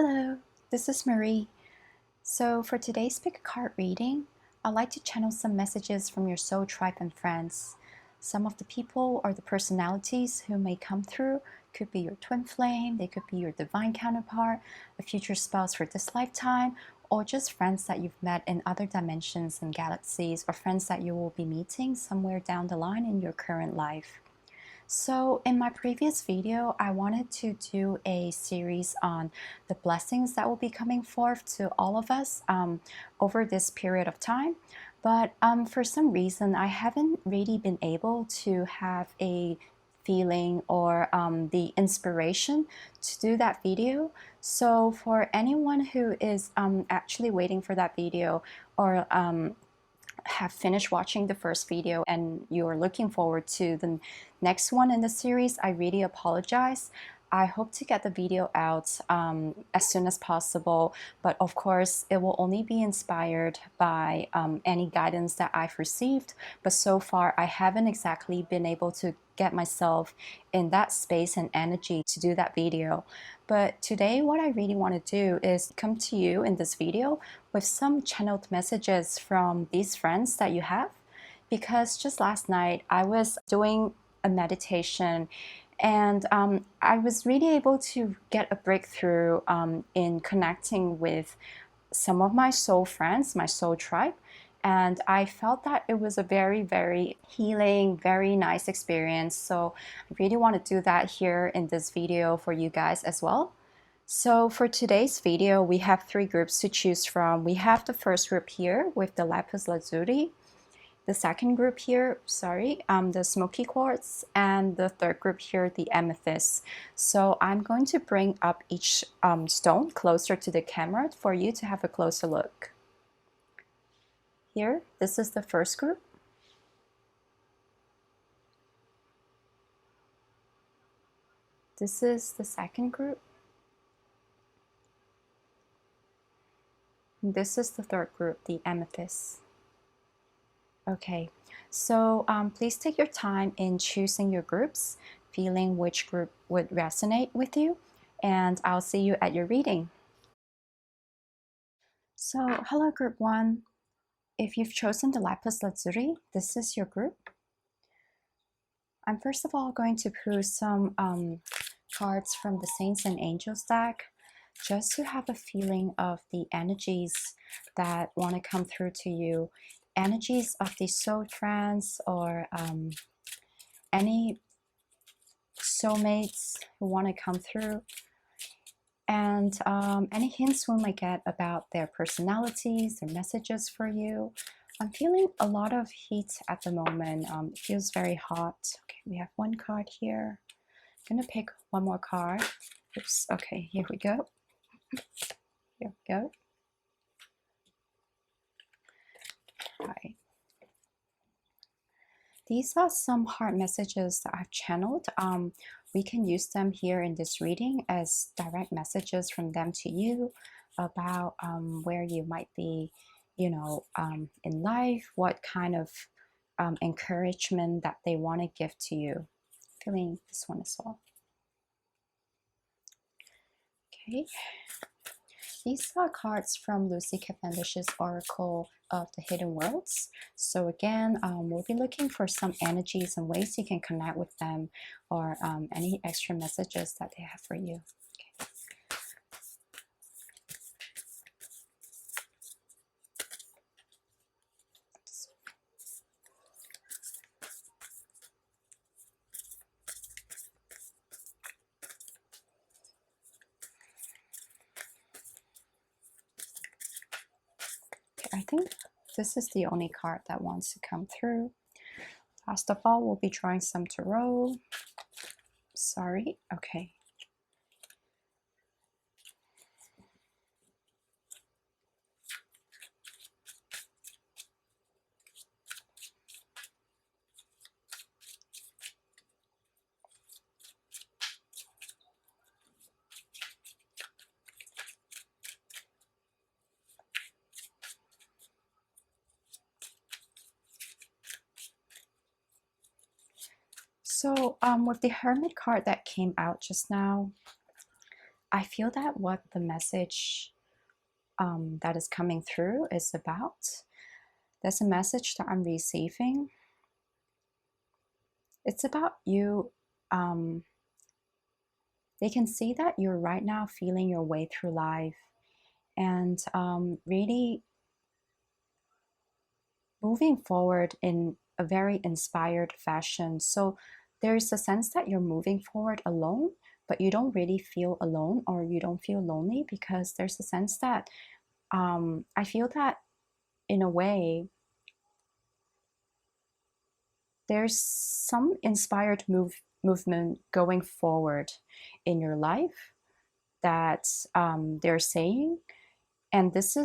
Hello, this is Marie. So for today's pick a card reading, I'd like to channel some messages from your soul tribe and friends. Some of the people or the personalities who may come through could be your twin flame, they could be your divine counterpart, a future spouse for this lifetime, or just friends that you've met in other dimensions and galaxies, or friends that you will be meeting somewhere down the line in your current life. So in my previous video, I wanted to do a series on the blessings that will be coming forth to all of us over this period of time. But for some reason, I haven't really been able to have a feeling or the inspiration to do that video. So for anyone who is actually waiting for that video or have finished watching the first video and you're looking forward to the next one in the series, I really apologize. I hope to get the video out as soon as possible, but of course it will only be inspired by any guidance that I've received. But so far I haven't exactly been able to get myself in that space and energy to do that video. But today what I really want to do is come to you in this video with some channeled messages from these friends that you have, because just last night I was doing a meditation and I was really able to get a breakthrough in connecting with some of my soul friends, my soul tribe. And I felt that it was a very, very healing, very nice experience. So I really want to do that here in this video for you guys as well. So for today's video, we have three groups to choose from. We have the first group here with the lapis lazuli, the second group here, the smoky quartz, and the third group here, the amethyst. So I'm going to bring up each stone closer to the camera for you to have a closer look. Here, this is the first group. This is the second group. And this is the third group, the amethyst. Okay, so please take your time in choosing your groups, feeling which group would resonate with you, and I'll see you at your reading. So, hello group 1. If you've chosen the lapis lazuli, this is your group. I'm first of all going to pull some cards from the Saints and Angels deck, just to have a feeling of the energies that want to come through to you. Energies of the soul friends or any soulmates who want to come through, and any hints we might get about their personalities, their messages for you. I'm feeling a lot of heat at the moment. It feels very hot. Okay, we have one card here. I'm gonna pick one more card. Oops, okay, here we go. Here we go. Right. These are some heart messages that I've channeled. We can use them here in this reading as direct messages from them to you about where you might be, in life, what kind of encouragement that they want to give to you. Feeling this one as well. Okay. These are cards from Lucy Cavendish's Oracle of the Hidden Worlds. So again, we'll be looking for some energies and ways you can connect with them, or any extra messages that they have for you. Okay. I think this is the only card that wants to come through. First of all, we'll be drawing some tarot. Sorry, okay. So with the Hermit card that came out just now, I feel that what the message that is coming through is about. There's a message that I'm receiving. It's about you. They can see that you're right now feeling your way through life and really moving forward in a very inspired fashion. So there's a sense that you're moving forward alone, but you don't really feel alone or you don't feel lonely, because there's a sense that I feel that in a way there's some inspired movement going forward in your life that they're saying, and this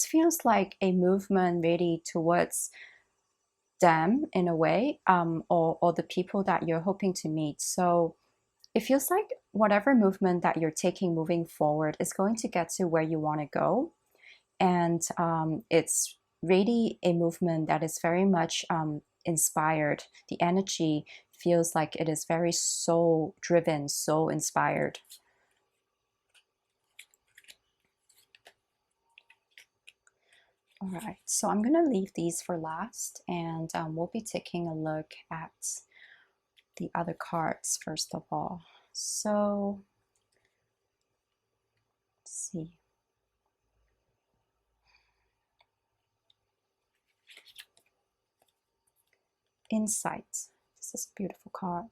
feels like a movement really towards them in a way, or the people that you're hoping to meet. So it feels like whatever movement that you're taking moving forward is going to get to where you want to go. And it's really a movement that is very much inspired. The energy feels like it is very soul driven, soul inspired. All right, so I'm going to leave these for last, and we'll be taking a look at the other cards first of all. So, let's see. Insight. This is a beautiful card.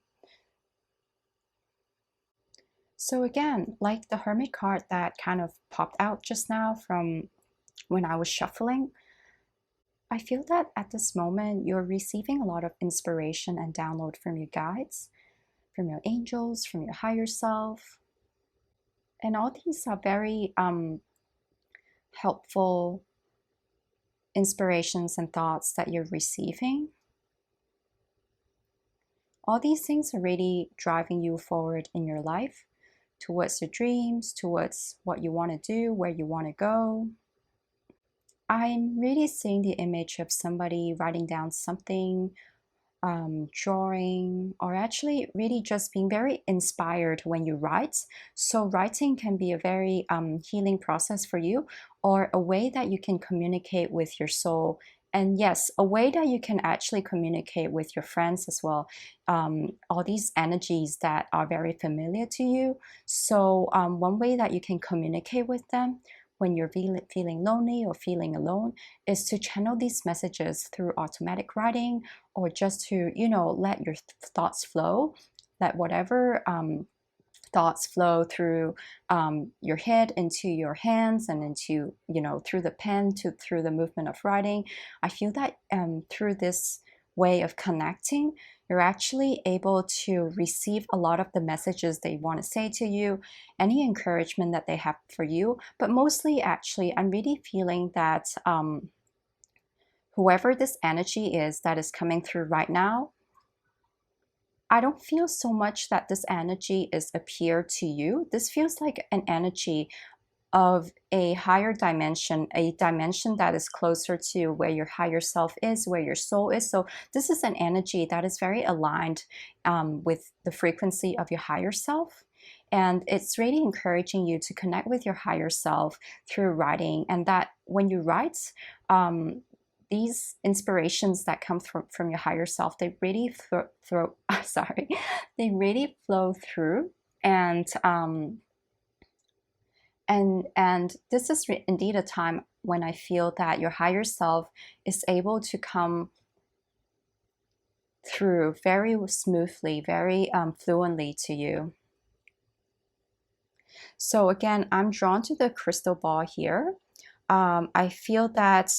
So again, like the Hermit card that kind of popped out just now from when I was shuffling, I feel that at this moment you're receiving a lot of inspiration and download from your guides, from your angels, from your higher self. And all these are very helpful inspirations and thoughts that you're receiving. All these things are really driving you forward in your life, towards your dreams, towards what you want to do, where you want to go. I'm really seeing the image of somebody writing down something, drawing, or actually really just being very inspired when you write. So writing can be a very healing process for you, or a way that you can communicate with your soul. And yes, a way that you can actually communicate with your friends as well. All these energies that are very familiar to you. So one way that you can communicate with them when you're feeling lonely or feeling alone is to channel these messages through automatic writing, or just to, let your thoughts flow, let whatever thoughts flow through your head into your hands and into, through the pen to through the movement of writing. I feel that through this way of connecting, you're actually able to receive a lot of the messages they want to say to you, any encouragement that they have for you. But mostly, actually, I'm really feeling that whoever this energy is that is coming through right now, I don't feel so much that this energy is appear to you. This feels like an energy of a higher dimension, a dimension that is closer to where your higher self is, where your soul is. So this is an energy that is very aligned with the frequency of your higher self. And it's really encouraging you to connect with your higher self through writing. And that when you write, these inspirations that come from your higher self, they really they really flow through. And and this is indeed a time when I feel that your higher self is able to come through very smoothly, very fluently to you. So again, I'm drawn to the crystal ball here. I feel that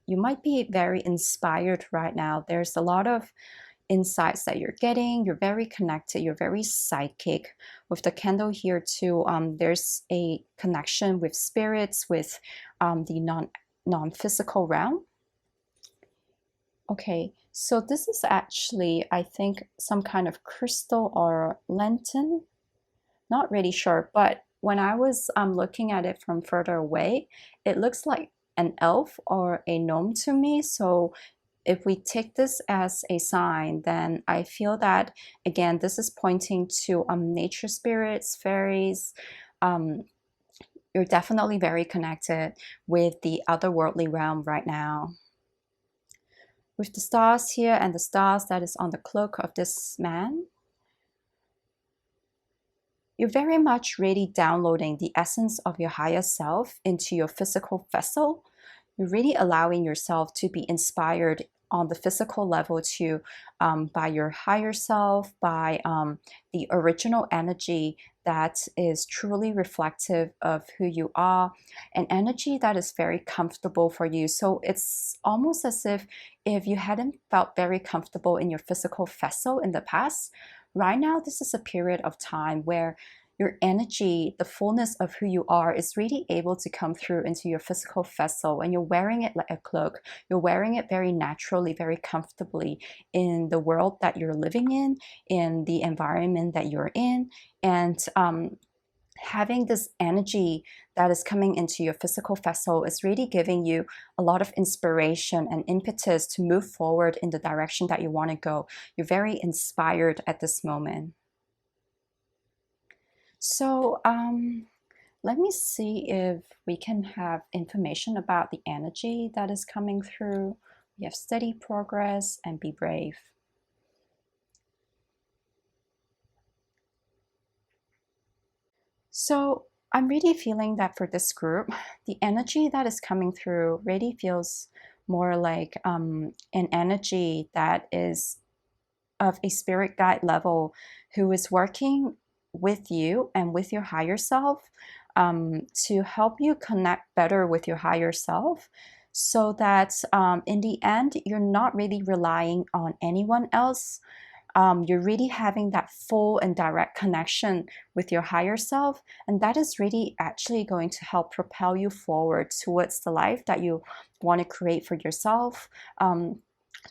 you might be very inspired right now. There's a lot of insights that you're getting. You're very connected. You're very psychic. With the candle here too, there's a connection with spirits, with the non-physical realm. Okay, so this is actually, I think, some kind of crystal or lantern. Not really sure, but when I was looking at it from further away, it looks like an elf or a gnome to me. So if we take this as a sign, then I feel that, again, this is pointing to nature spirits, fairies. Um, you're definitely very connected with the otherworldly realm right now. With the stars here and the stars that is on the cloak of this man, you're very much really downloading the essence of your higher self into your physical vessel. You're really allowing yourself to be inspired on the physical level to by your higher self, by the original energy that is truly reflective of who you are, an energy that is very comfortable for you. So it's almost as if you hadn't felt very comfortable in your physical vessel in the past, right now this is a period of time where your energy, the fullness of who you are, is really able to come through into your physical vessel, and you're wearing it like a cloak. You're wearing it very naturally, very comfortably in the world that you're living in the environment that you're in, and having this energy that is coming into your physical vessel is really giving you a lot of inspiration and impetus to move forward in the direction that you want to go. You're very inspired at this moment. So let me see if we can have information about the energy that is coming through. We have steady progress and be brave. So I'm really feeling that for this group, the energy that is coming through really feels more like an energy that is of a spirit guide level who is working with you and with your higher self to help you connect better with your higher self, so that in the end, you're not really relying on anyone else. You're really having that full and direct connection with your higher self. And that is really actually going to help propel you forward towards the life that you want to create for yourself,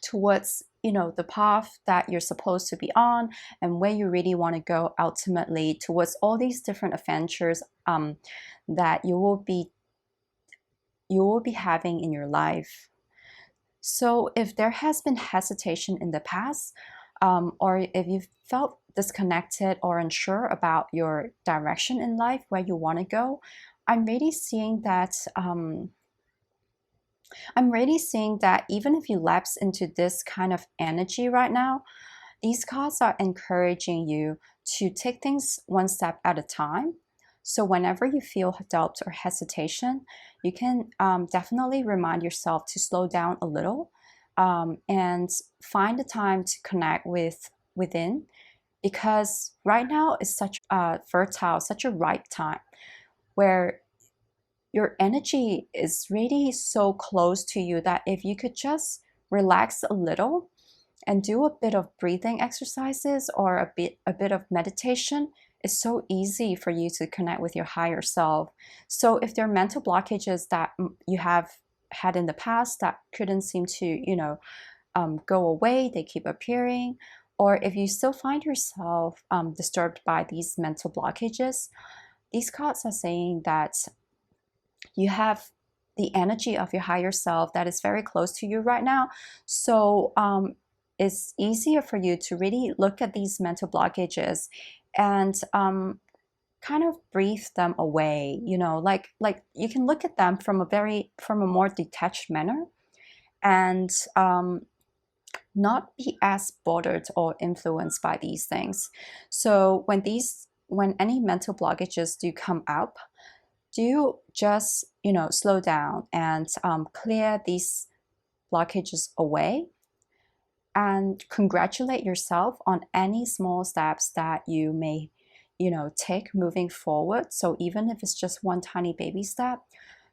towards the path that you're supposed to be on, and where you really want to go ultimately, towards all these different adventures that you will be having in your life. So if there has been hesitation in the past, or if you've felt disconnected or unsure about your direction in life, where you want to go, I'm really seeing that even if you lapse into this kind of energy right now, these cards are encouraging you to take things one step at a time. So whenever you feel doubt or hesitation, you can definitely remind yourself to slow down a little, and find the time to connect within, because right now is such a fertile, such a right time where your energy is really so close to you that if you could just relax a little and do a bit of breathing exercises or a bit of meditation, it's so easy for you to connect with your higher self. So if there are mental blockages that you have had in the past that couldn't seem to go away, they keep appearing, or if you still find yourself disturbed by these mental blockages, these cards are saying that you have the energy of your higher self that is very close to you right now. So it's easier for you to really look at these mental blockages and kind of breathe them away. Like you can look at them from a more detached manner, and not be as bothered or influenced by these things. So when any mental blockages do come up, do just slow down and clear these blockages away, and congratulate yourself on any small steps that you may take moving forward. So even if it's just one tiny baby step,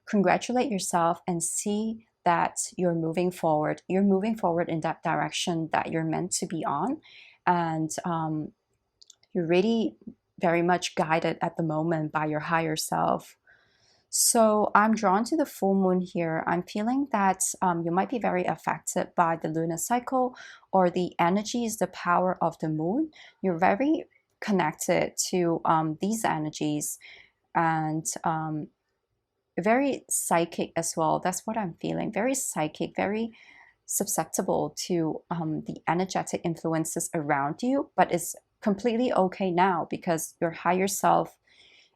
congratulate yourself and see that you're moving forward in that direction that you're meant to be on. And you're really very much guided at the moment by your higher self. So I'm drawn to the full moon here. I'm feeling that you might be very affected by the lunar cycle, or the energies, the power of the moon. You're very connected to these energies, and very psychic as well. That's what I'm feeling. Very psychic, very susceptible to the energetic influences around you, but it's completely okay now because your higher self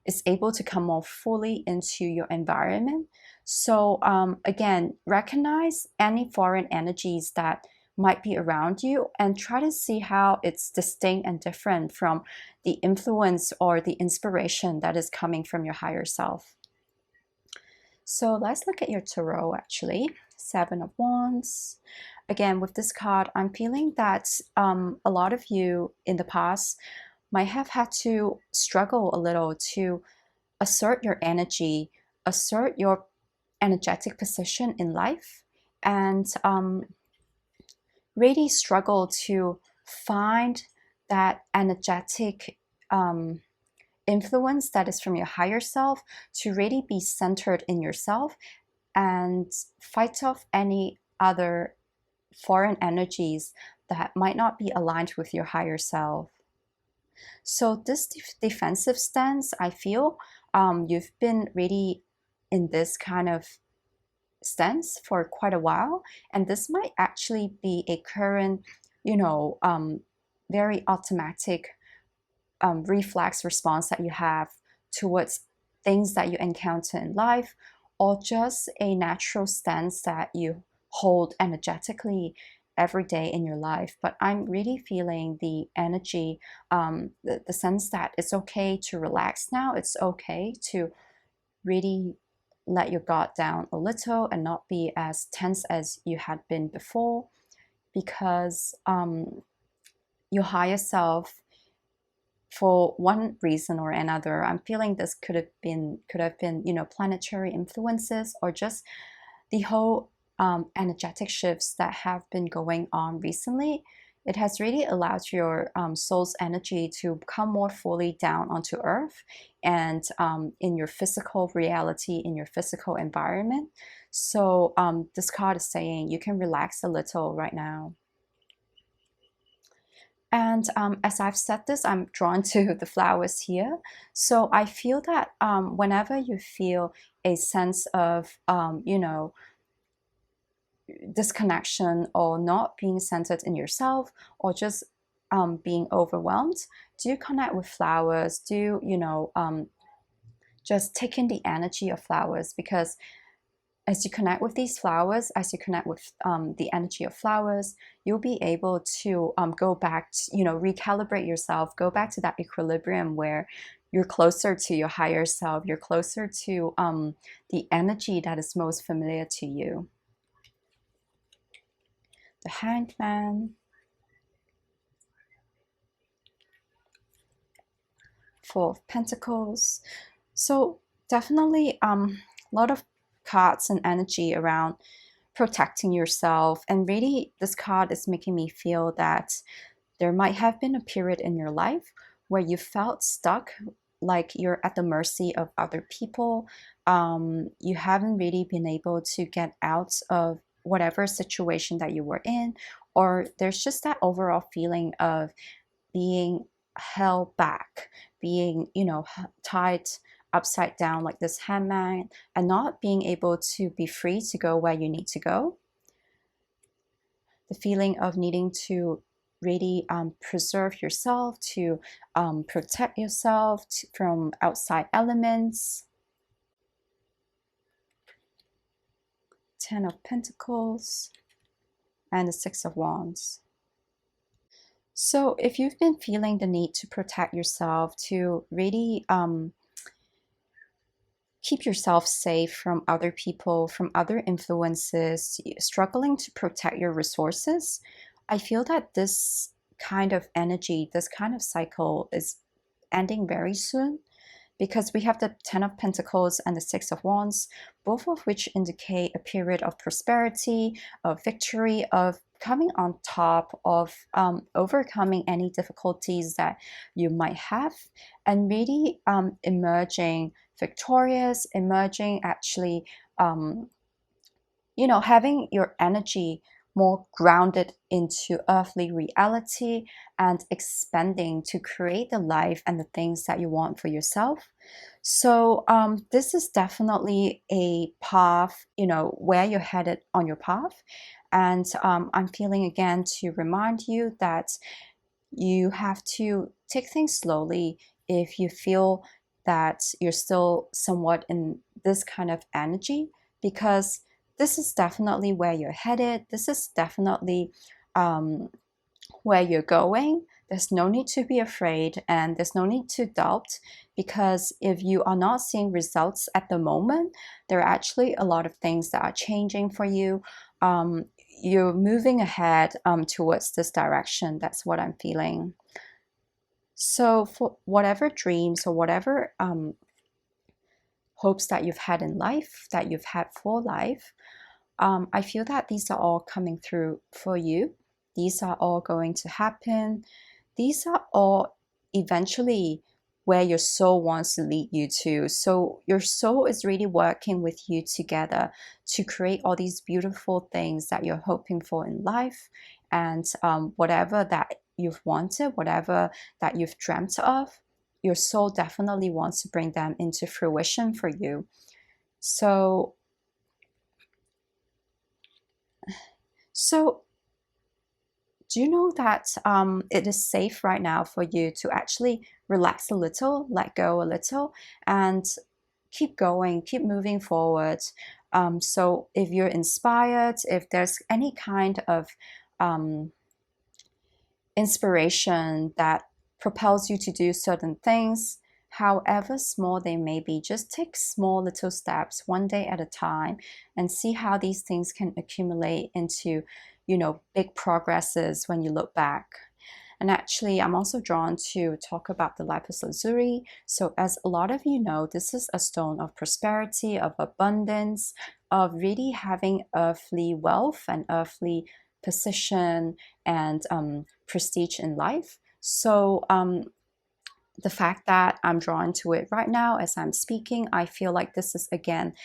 is able to come more fully into your environment. So again, recognize any foreign energies that might be around you and try to see how it's distinct and different from the influence or the inspiration that is coming from your higher self. So let's look at your tarot actually. Seven of Wands. Again, with this card, I'm feeling that a lot of you in the past might have had to struggle a little to assert your energy, assert your energetic position in life, and really struggle to find that energetic influence that is from your higher self to really be centered in yourself and fight off any other foreign energies that might not be aligned with your higher self. So this defensive stance, I feel you've been really in this kind of stance for quite a while, and this might actually be a current, very automatic reflex response that you have towards things that you encounter in life, or just a natural stance that you hold energetically every day in your life. But I'm really feeling the energy, the sense that it's okay to relax now. It's okay to really let your guard down a little and not be as tense as you had been before, because your higher self, for one reason or another, I'm feeling this could have been planetary influences, or just the whole energetic shifts that have been going on recently. It has really allowed your soul's energy to come more fully down onto earth and in your physical reality, in your physical environment. So this card is saying you can relax a little right now. And as I've said this, I'm drawn to the flowers here. So I feel that whenever you feel a sense of, disconnection or not being centered in yourself, or just being overwhelmed, do connect with flowers. Do, just take in the energy of flowers, because as you connect with these flowers, as you connect with the energy of flowers, you'll be able to go back to, recalibrate yourself, go back to that equilibrium where you're closer to your higher self, you're closer to the energy that is most familiar to you. The Hanged Man, Four of Pentacles. So definitely a lot of cards and energy around protecting yourself. And really, this card is making me feel that there might have been a period in your life where you felt stuck, like you're at the mercy of other people. You haven't really been able to get out of whatever situation that you were in, or there's just that overall feeling of being held back, being, tied upside down like this hangman, and not being able to be free to go where you need to go. The feeling of needing to really preserve yourself, to protect yourself from outside elements. Ten of Pentacles and the Six of Wands. So if you've been feeling the need to protect yourself, to really keep yourself safe from other people, from other influences, struggling to protect your resources, I feel that this kind of energy, this kind of cycle is ending very soon, because we have the Ten of Pentacles and the Six of Wands, both of which indicate a period of prosperity, of victory, of coming on top, of overcoming any difficulties that you might have, and really emerging victorious, emerging actually, having your energy more grounded into earthly reality and expanding to create the life and the things that you want for yourself. So this is definitely a path, where you're headed on your path. And I'm feeling again to remind you that you have to take things slowly if you feel that you're still somewhat in this kind of energy, because this is definitely where you're headed. This is definitely where you're going. There's no need to be afraid and there's no need to doubt, because if you are not seeing results at the moment, there are actually a lot of things that are changing for you. You're moving ahead towards this direction. That's what I'm feeling. So for whatever dreams or whatever hopes that you've had in life, that you've had for life, I feel that these are all coming through for you. These are all going to happen. These are all eventually where your soul wants to lead you to. So your soul is really working with you together to create all these beautiful things that you're hoping for in life. And whatever that you've wanted, whatever that you've dreamt of, your soul definitely wants to bring them into fruition for you. So do you know that it is safe right now for you to actually relax a little, let go a little, and keep going, keep moving forward? So if you're inspired, if there's any kind of um, inspiration that propels you to do certain things, however small they may be, just take small little steps one day at a time and see how these things can accumulate into, big progresses when you look back. And actually, I'm also drawn to talk about the lapis lazuli. So as a lot of you know, this is a stone of prosperity, of abundance, of really having earthly wealth and earthly position and prestige in life. So the fact that I'm drawn to it right now as I'm speaking, I feel like this is again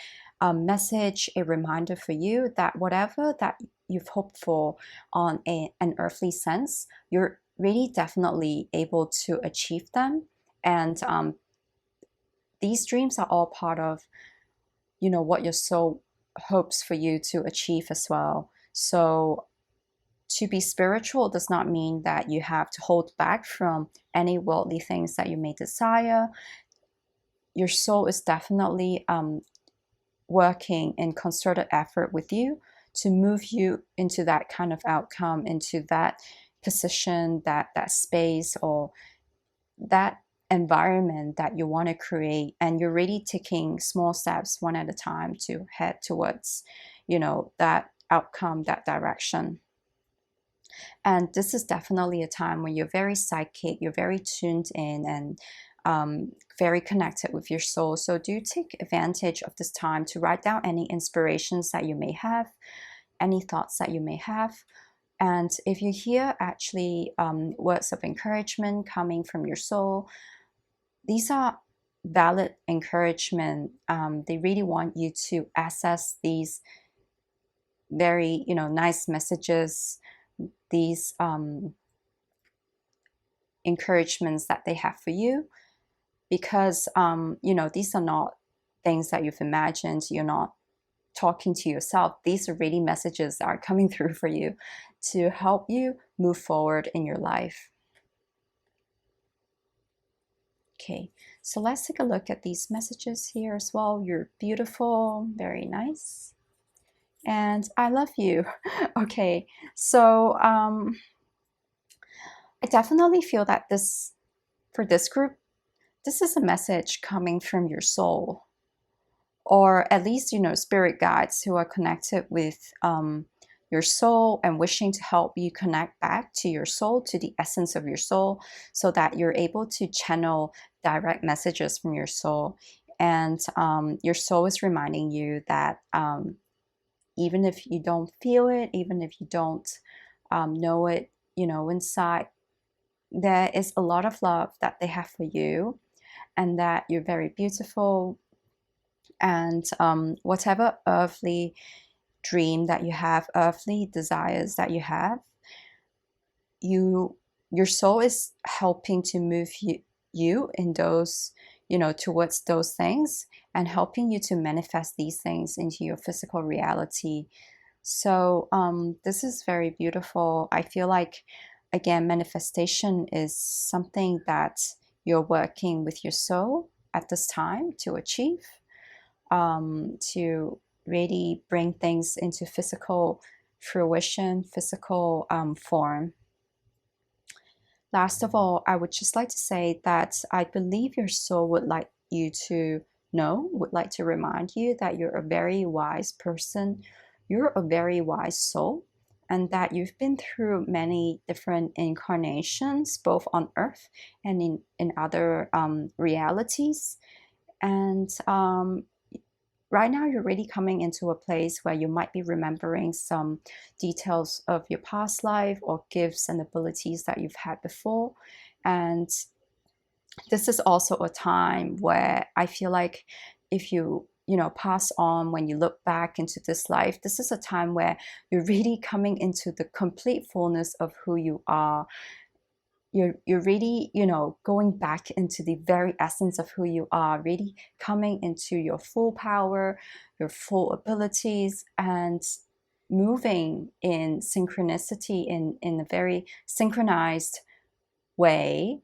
a message, a reminder for you that whatever that you've hoped for on an earthly sense, you're really definitely able to achieve them. And these dreams are all part of, what your soul hopes for you to achieve as well. So to be spiritual does not mean that you have to hold back from any worldly things that you may desire. Your soul is definitely working in concerted effort with you to move you into that kind of outcome, into that position, that space, or that environment that you want to create. And you're really taking small steps one at a time to head towards, that outcome, that direction. And this is definitely a time when you're very psychic, you're very tuned in, and very connected with your soul. So do take advantage of this time to write down any inspirations that you may have, any thoughts that you may have. And if you hear actually words of encouragement coming from your soul, these are valid encouragement. They really want you to access these very, nice messages, these encouragements that they have for you, because these are not things that you've imagined. You're not talking to yourself. These are really messages that are coming through for you to help you move forward in your life. Okay, so let's take a look at these messages here as well. You're beautiful, very nice, and I love you. Okay, so I definitely feel that for this group, this is a message coming from your soul, or at least, spirit guides who are connected with your soul and wishing to help you connect back to your soul, to the essence of your soul, so that you're able to channel direct messages from your soul. And your soul is reminding you that even if you don't feel it, even if you don't know it, inside, there is a lot of love that they have for you, and that you're very beautiful. And whatever earthly dream that you have, earthly desires that you have, your soul is helping to move you in those, towards those things, and helping you to manifest these things into your physical reality. So this is very beautiful. I feel like, again, manifestation is something that you're working with your soul at this time to achieve, to really bring things into physical fruition, physical form. Last of all, I would just like to say that I believe your soul would like you to know, would like to remind you that you're a very wise person, you're a very wise soul, and that you've been through many different incarnations, both on earth and in other realities. And right now you're really coming into a place where you might be remembering some details of your past life or gifts and abilities that you've had before. And this is also a time where I feel like if you pass on, when you look back into this life, this is a time where you're really coming into the complete fullness of who you are. You're really, going back into the very essence of who you are, really coming into your full power, your full abilities, and moving in synchronicity, in a very synchronized way,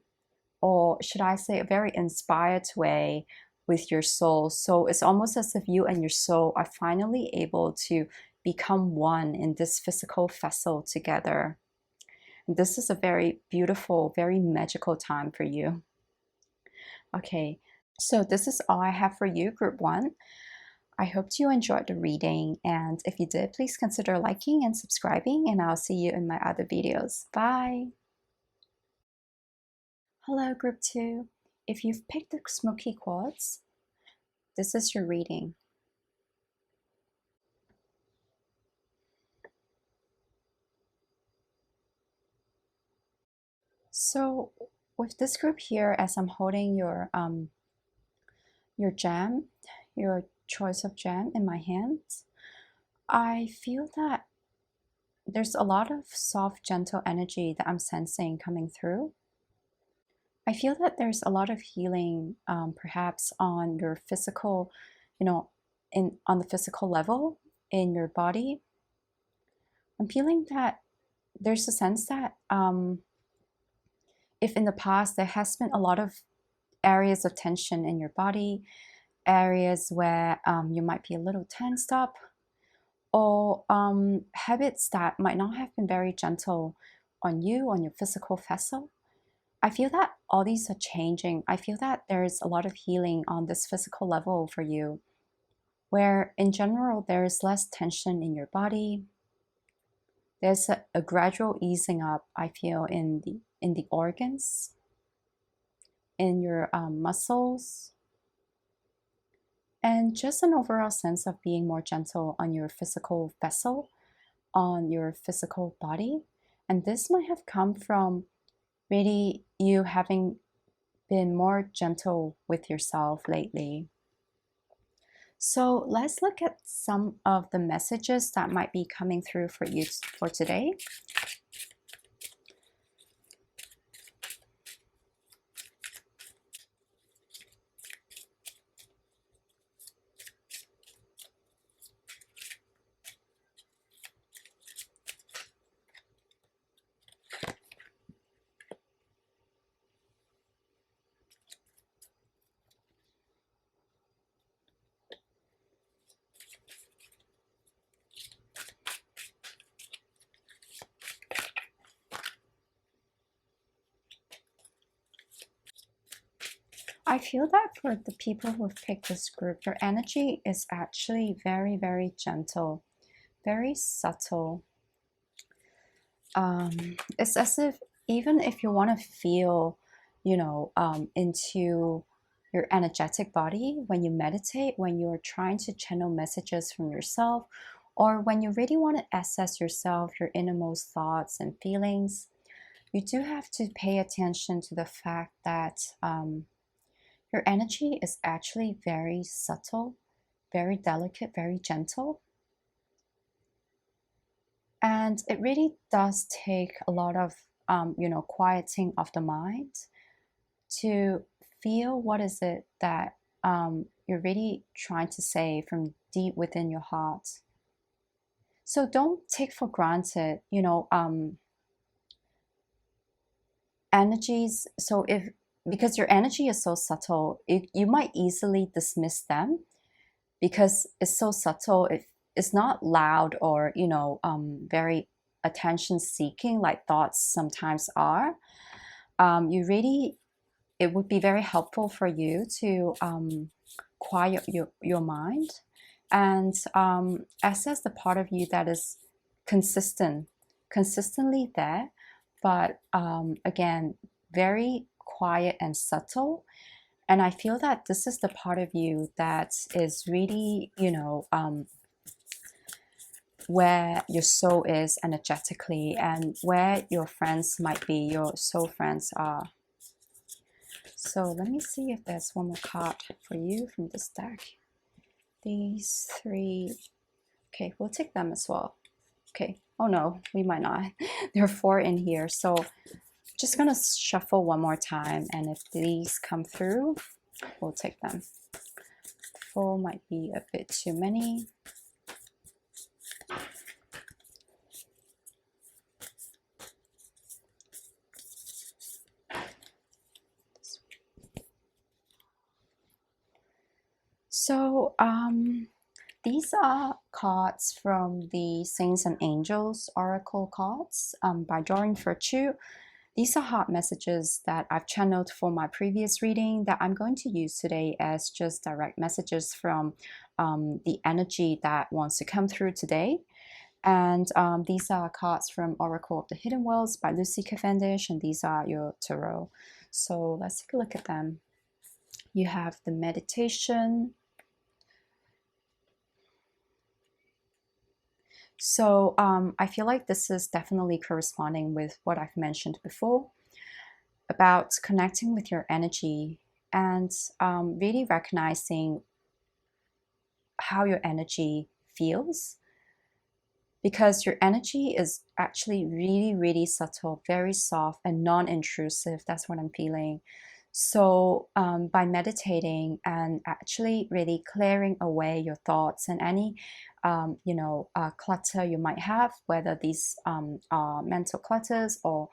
or should I say a very inspired way, with your soul. So it's almost as if you and your soul are finally able to become one in this physical vessel together. This is a very beautiful, very magical time for you. Okay, so this is all I have for you, Group 1. I hope you enjoyed the reading, and if you did, please consider liking and subscribing, and I'll see you in my other videos. Bye! Hello, Group 2. If you've picked the smoky quartz, this is your reading. So with this group here, as I'm holding your gem, your choice of gem in my hands, I feel that there's a lot of soft, gentle energy that I'm sensing coming through. I feel that there's a lot of healing, perhaps on your physical, on the physical level in your body. I'm feeling that there's a sense that if in the past there has been a lot of areas of tension in your body, areas where you might be a little tensed up, or habits that might not have been very gentle on you, on your physical vessel. I feel that all these are changing. I feel that there's a lot of healing on this physical level for you, where in general there is less tension in your body. There's a gradual easing up, I feel, in the organs, in your muscles, and just an overall sense of being more gentle on your physical vessel, on your physical body. And this might have come from really you having been more gentle with yourself lately. So let's look at some of the messages that might be coming through for you for today. I feel that for the people who have picked this group, your energy is actually very, very gentle, very subtle. It's as if even if you want to feel, into your energetic body when you meditate, when you're trying to channel messages from yourself, or when you really want to assess yourself, your innermost thoughts and feelings, you do have to pay attention to the fact that your energy is actually very subtle, very delicate, very gentle. And it really does take a lot of, quieting of the mind to feel what is it that you're really trying to say from deep within your heart. So don't take for granted, energies. So if because your energy is so subtle, you might easily dismiss them because it's so subtle. It's not loud or very attention seeking like thoughts sometimes are. You really It would be very helpful for you to quiet your mind and assess the part of you that is consistently there, but again, very quiet and subtle. And I feel that this is the part of you that is really, where your soul is energetically and where your friends might be, your soul friends are. So let me see if there's one more card for you from this deck. These three. Okay, we'll take them as well. Okay. Oh no, we might not. There are 4 in here. So just gonna shuffle one more time, and if these come through, we'll take them. 4 might be a bit too many. So these are cards from the Saints and Angels Oracle cards by Doreen Virtue. These are heart messages that I've channeled for my previous reading that I'm going to use today as just direct messages from the energy that wants to come through today. And these are cards from Oracle of the Hidden Worlds by Lucy Cavendish, and these are your tarot. So let's take a look at them. You have the meditation. So I feel like this is definitely corresponding with what I've mentioned before about connecting with your energy and really recognizing how your energy feels, because your energy is actually really, really subtle, very soft and non-intrusive. That's what I'm feeling. So by meditating and actually really clearing away your thoughts and any clutter you might have, whether these are mental clutters or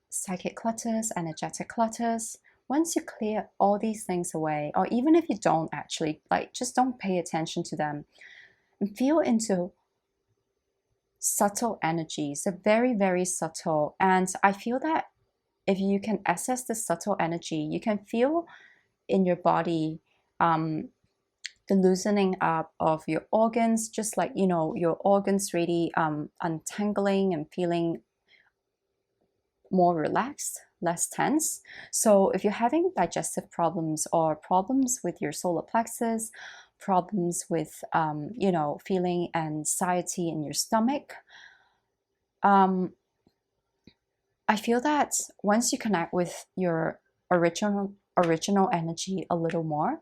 psychic clutters, energetic clutters. Once you clear all these things away, or even if you don't actually, like, just don't pay attention to them and feel into subtle energies. They're very, very subtle. And I feel that if you can access this subtle energy, you can feel in your body the loosening up of your organs, just like, your organs really untangling and feeling more relaxed, less tense. So if you're having digestive problems or problems with your solar plexus, problems with, feeling anxiety in your stomach, I feel that once you connect with your original energy a little more,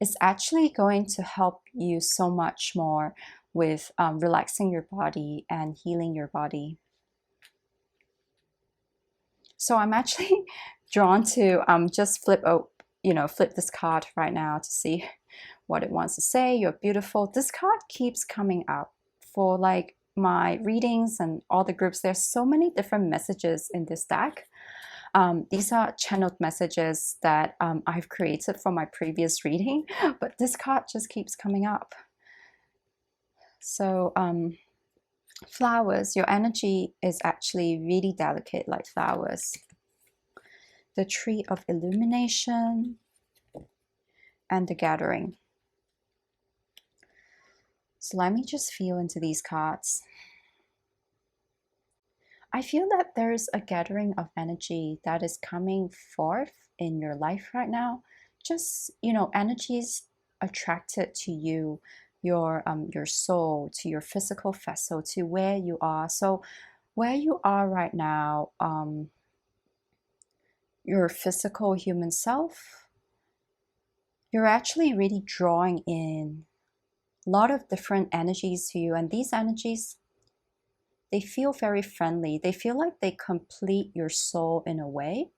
it's actually going to help you so much more with relaxing your body and healing your body. So I'm actually drawn to just flip this card right now to see what it wants to say. You're beautiful. This card keeps coming up for like my readings and all the groups. There's so many different messages in this deck. These are channeled messages that I've created for my previous reading, but this card just keeps coming up. So flowers, your energy is actually really delicate like flowers. The tree of illumination and the gathering. So let me just feel into these cards. I feel that there's a gathering of energy that is coming forth in your life right now. Just, energies attracted to you, your soul, to your physical vessel, to where you are. So where you are right now, your physical human self, you're actually really drawing in a lot of different energies to you. And these energies, they feel very friendly. They feel like they complete your soul in a way.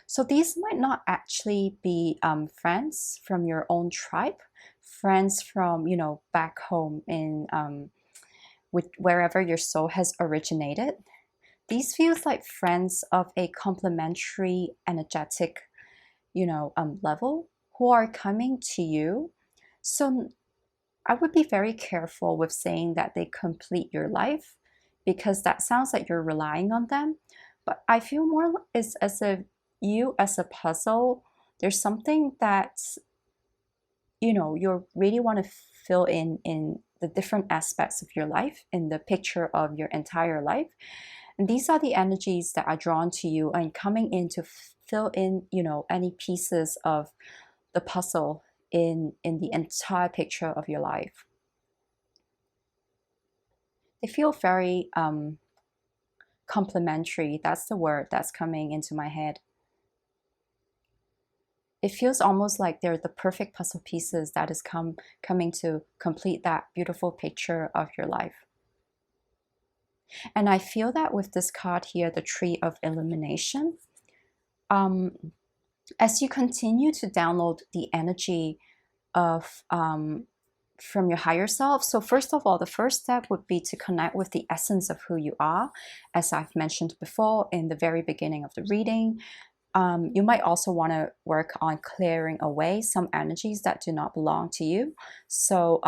So these might not actually be friends from your own tribe, friends from, back home in with wherever your soul has originated. These feels like friends of a complementary energetic, level who are coming to you. So I would be very careful with saying that they complete your life, because that sounds like you're relying on them. But I feel more is as if you as a puzzle, there's something that you really want to fill in the different aspects of your life, in the picture of your entire life. And these are the energies that are drawn to you and coming in to fill in, any pieces of the puzzle in the entire picture of your life. They feel very complementary. That's the word that's coming into my head. It feels almost like they're the perfect puzzle pieces that is coming to complete that beautiful picture of your life. And I feel that with this card here, the Tree of Illumination, as you continue to download the energy of from your higher self. So first of all, the first step would be to connect with the essence of who you are, as I've mentioned before in the very beginning of the reading. You might also want to work on clearing away some energies that do not belong to you. So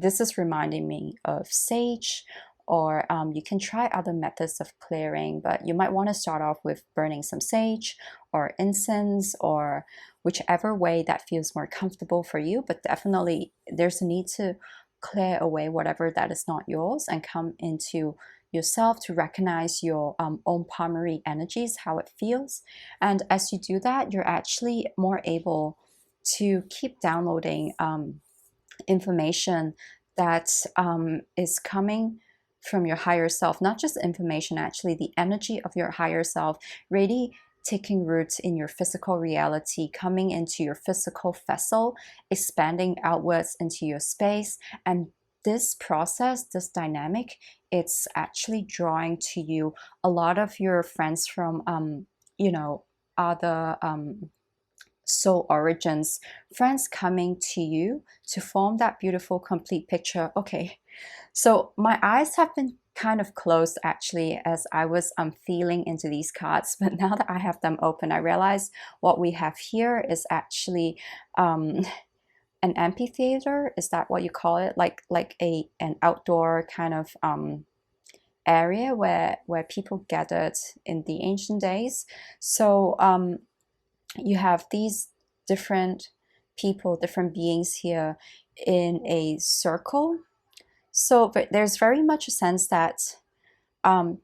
this is reminding me of sage, or you can try other methods of clearing, but you might want to start off with burning some sage or incense, or whichever way that feels more comfortable for you. But definitely there's a need to clear away whatever that is not yours and come into yourself to recognize your own primary energies, how it feels. And as you do that, you're actually more able to keep downloading information that is coming from your higher self. Not just information, actually, the energy of your higher self really taking roots in your physical reality, coming into your physical vessel, expanding outwards into your space. And this process, this dynamic, it's actually drawing to you a lot of your friends from, other soul origins, friends coming to you to form that beautiful, complete picture. Okay, so my eyes have been kind of closed actually as I was feeling into these cards, but now that I have them open, I realize what we have here is actually an amphitheater. Is that what you call it? Like an outdoor kind of area where people gathered in the ancient days. So you have these different people, different beings here in a circle. So there's very much a sense that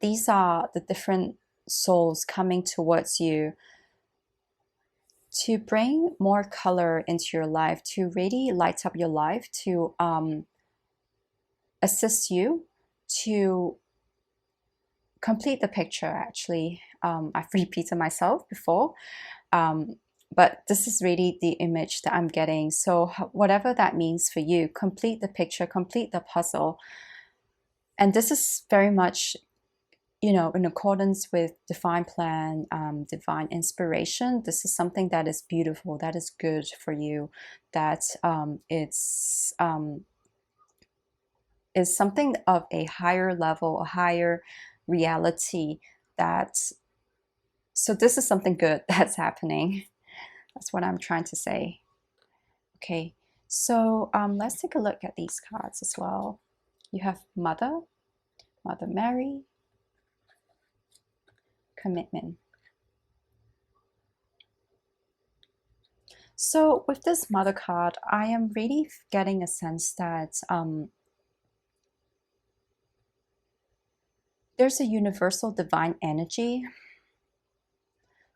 these are the different souls coming towards you to bring more color into your life, to really light up your life, to assist you to complete the picture. Actually, I've repeated myself before, but this is really the image that I'm getting. So whatever that means for you, complete the picture, complete the puzzle. And this is very much, in accordance with divine plan, divine inspiration. This is something that is beautiful, that is good for you, that is something of a higher level, a higher reality. So this is something good that's happening. That's what I'm trying to say. Okay, so let's take a look at these cards as well. You have Mother Mary, Commitment. So with this Mother card, I am really getting a sense that there's a universal divine energy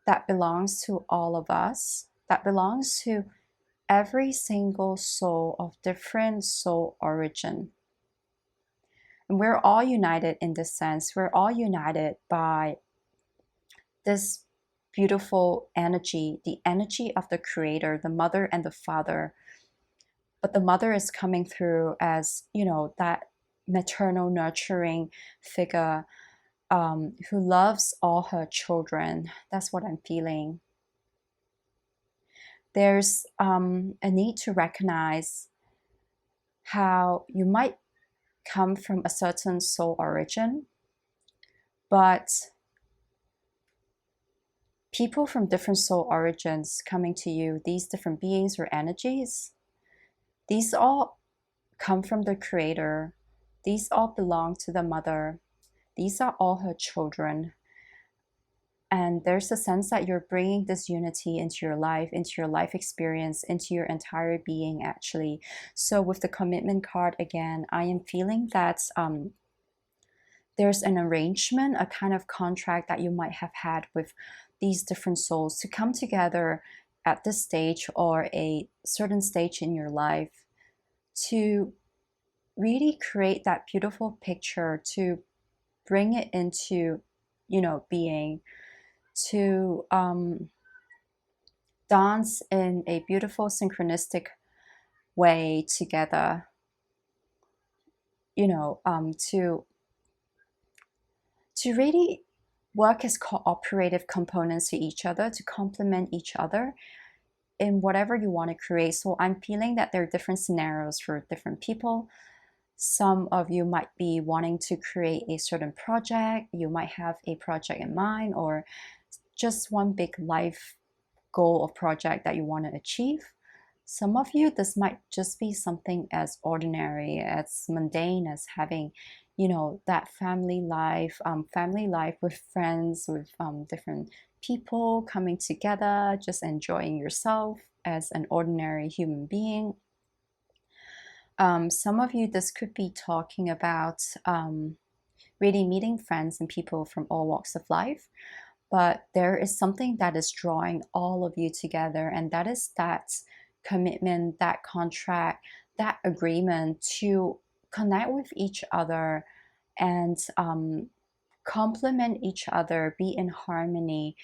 that belongs to all of us, that belongs to every single soul of different soul origin. And we're all united in this sense. We're all united by this beautiful energy, the energy of the Creator, the Mother and the Father. But the mother is coming through as, that maternal nurturing figure who loves all her children. That's what I'm feeling. There's a need to recognize how you might come from a certain soul origin, but people from different soul origins coming to you, these different beings or energies, these all come from the Creator. These all belong to the Mother. These are all her children. And there's a sense that you're bringing this unity into your life experience, into your entire being, actually. So with the commitment card again, I am feeling that there's an arrangement, a kind of contract that you might have had with these different souls to come together at this stage or a certain stage in your life to really create that beautiful picture, to bring it into, being, to dance in a beautiful synchronistic way together, to really work as cooperative components to each other, to complement each other in whatever you want to create. So I'm feeling that there are different scenarios for different people. Some of you might be wanting to create a certain project. You might have a project in mind, or just one big life goal or project that you want to achieve. Some of you, this might just be something as ordinary, as mundane as having, that family life with friends, with different people coming together, just enjoying yourself as an ordinary human being. Some of you, this could be talking about really meeting friends and people from all walks of life. But there is something that is drawing all of you together, and that is that commitment, that contract, that agreement to connect with each other and complement each other, be in harmony,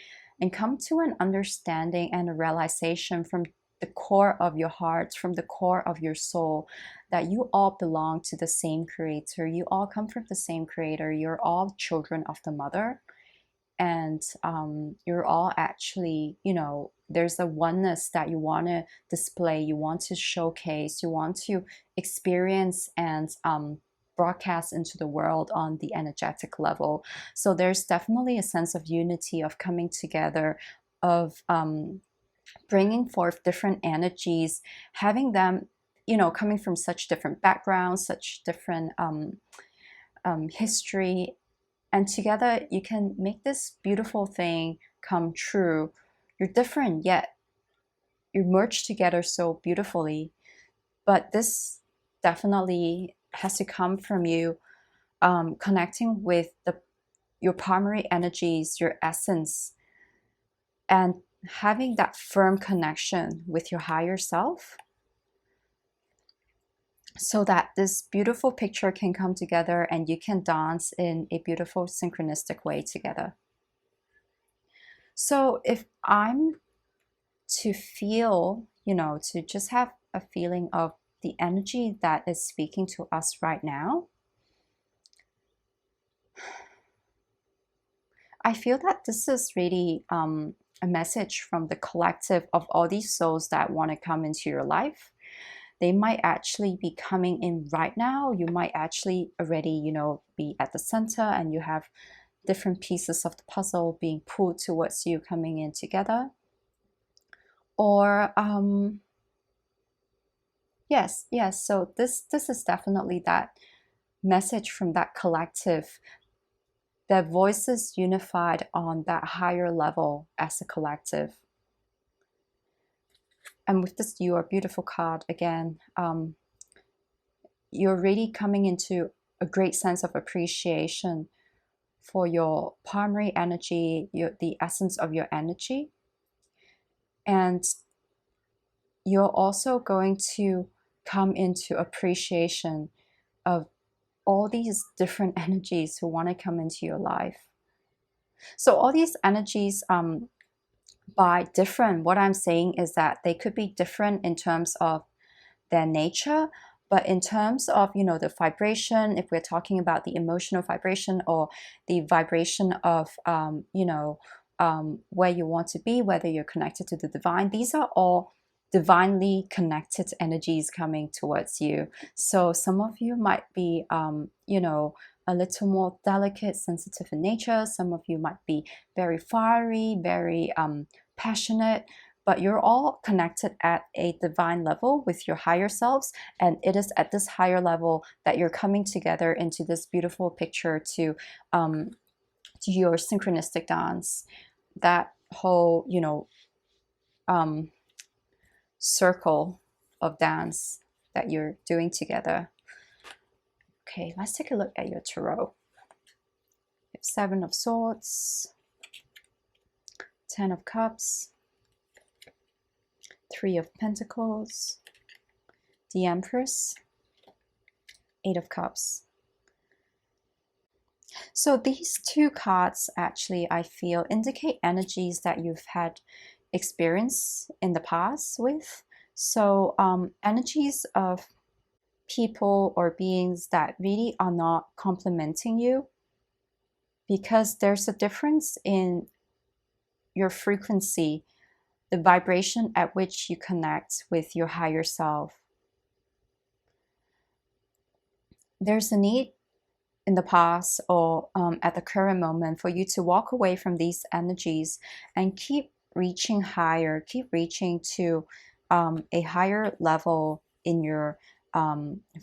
and come to an understanding and a realization from the core of your heart, from the core of your soul, that you all belong to the same Creator. You all come from the same Creator. You're all children of the Mother. And you're all actually, there's a oneness that you want to display, you want to showcase, you want to experience and broadcast into the world on the energetic level. So there's definitely a sense of unity, of coming together, of bringing forth different energies, having them, coming from such different backgrounds, such different history. And together you can make this beautiful thing come true. You're different, yet you merge together so beautifully. But this definitely has to come from you connecting with your primary energies, your essence, and having that firm connection with your higher self, so that this beautiful picture can come together and you can dance in a beautiful synchronistic way together. So if I'm to feel, to just have a feeling of the energy that is speaking to us right now, I feel that this is really a message from the collective of all these souls that want to come into your life. They might actually be coming in right now. You might actually already, be at the center, and you have different pieces of the puzzle being pulled towards you, coming in together. Or yes, so this is definitely that message from that collective, their voices unified on that higher level as a collective. And with this Your Beautiful card again, you're really coming into a great sense of appreciation for your primary energy, the essence of your energy. And you're also going to come into appreciation of all these different energies who want to come into your life. So all these energies, by different, what I'm saying is that they could be different in terms of their nature, but in terms of, the vibration, if we're talking about the emotional vibration or the vibration of, where you want to be, whether you're connected to the divine, these are all divinely connected energies coming towards you. So some of you might be, you know, a little more delicate, sensitive in nature. Some of you might be very fiery, very passionate, but you're all connected at a divine level with your higher selves. And it is at this higher level that you're coming together into this beautiful picture to your synchronistic dance. That whole, you know, circle of dance that you're doing together. Okay, let's take a look at your tarot. You have Seven of Swords, Ten of Cups, Three of Pentacles, the Empress, Eight of Cups. So these two cards actually, I feel, indicate energies that you've had experience in the past with. So energies of people or beings that really are not complimenting you, because there's a difference in your frequency, the vibration at which you connect with your higher self. There's a need in the past or at the current moment for you to walk away from these energies and keep reaching higher, keep reaching to a higher level in your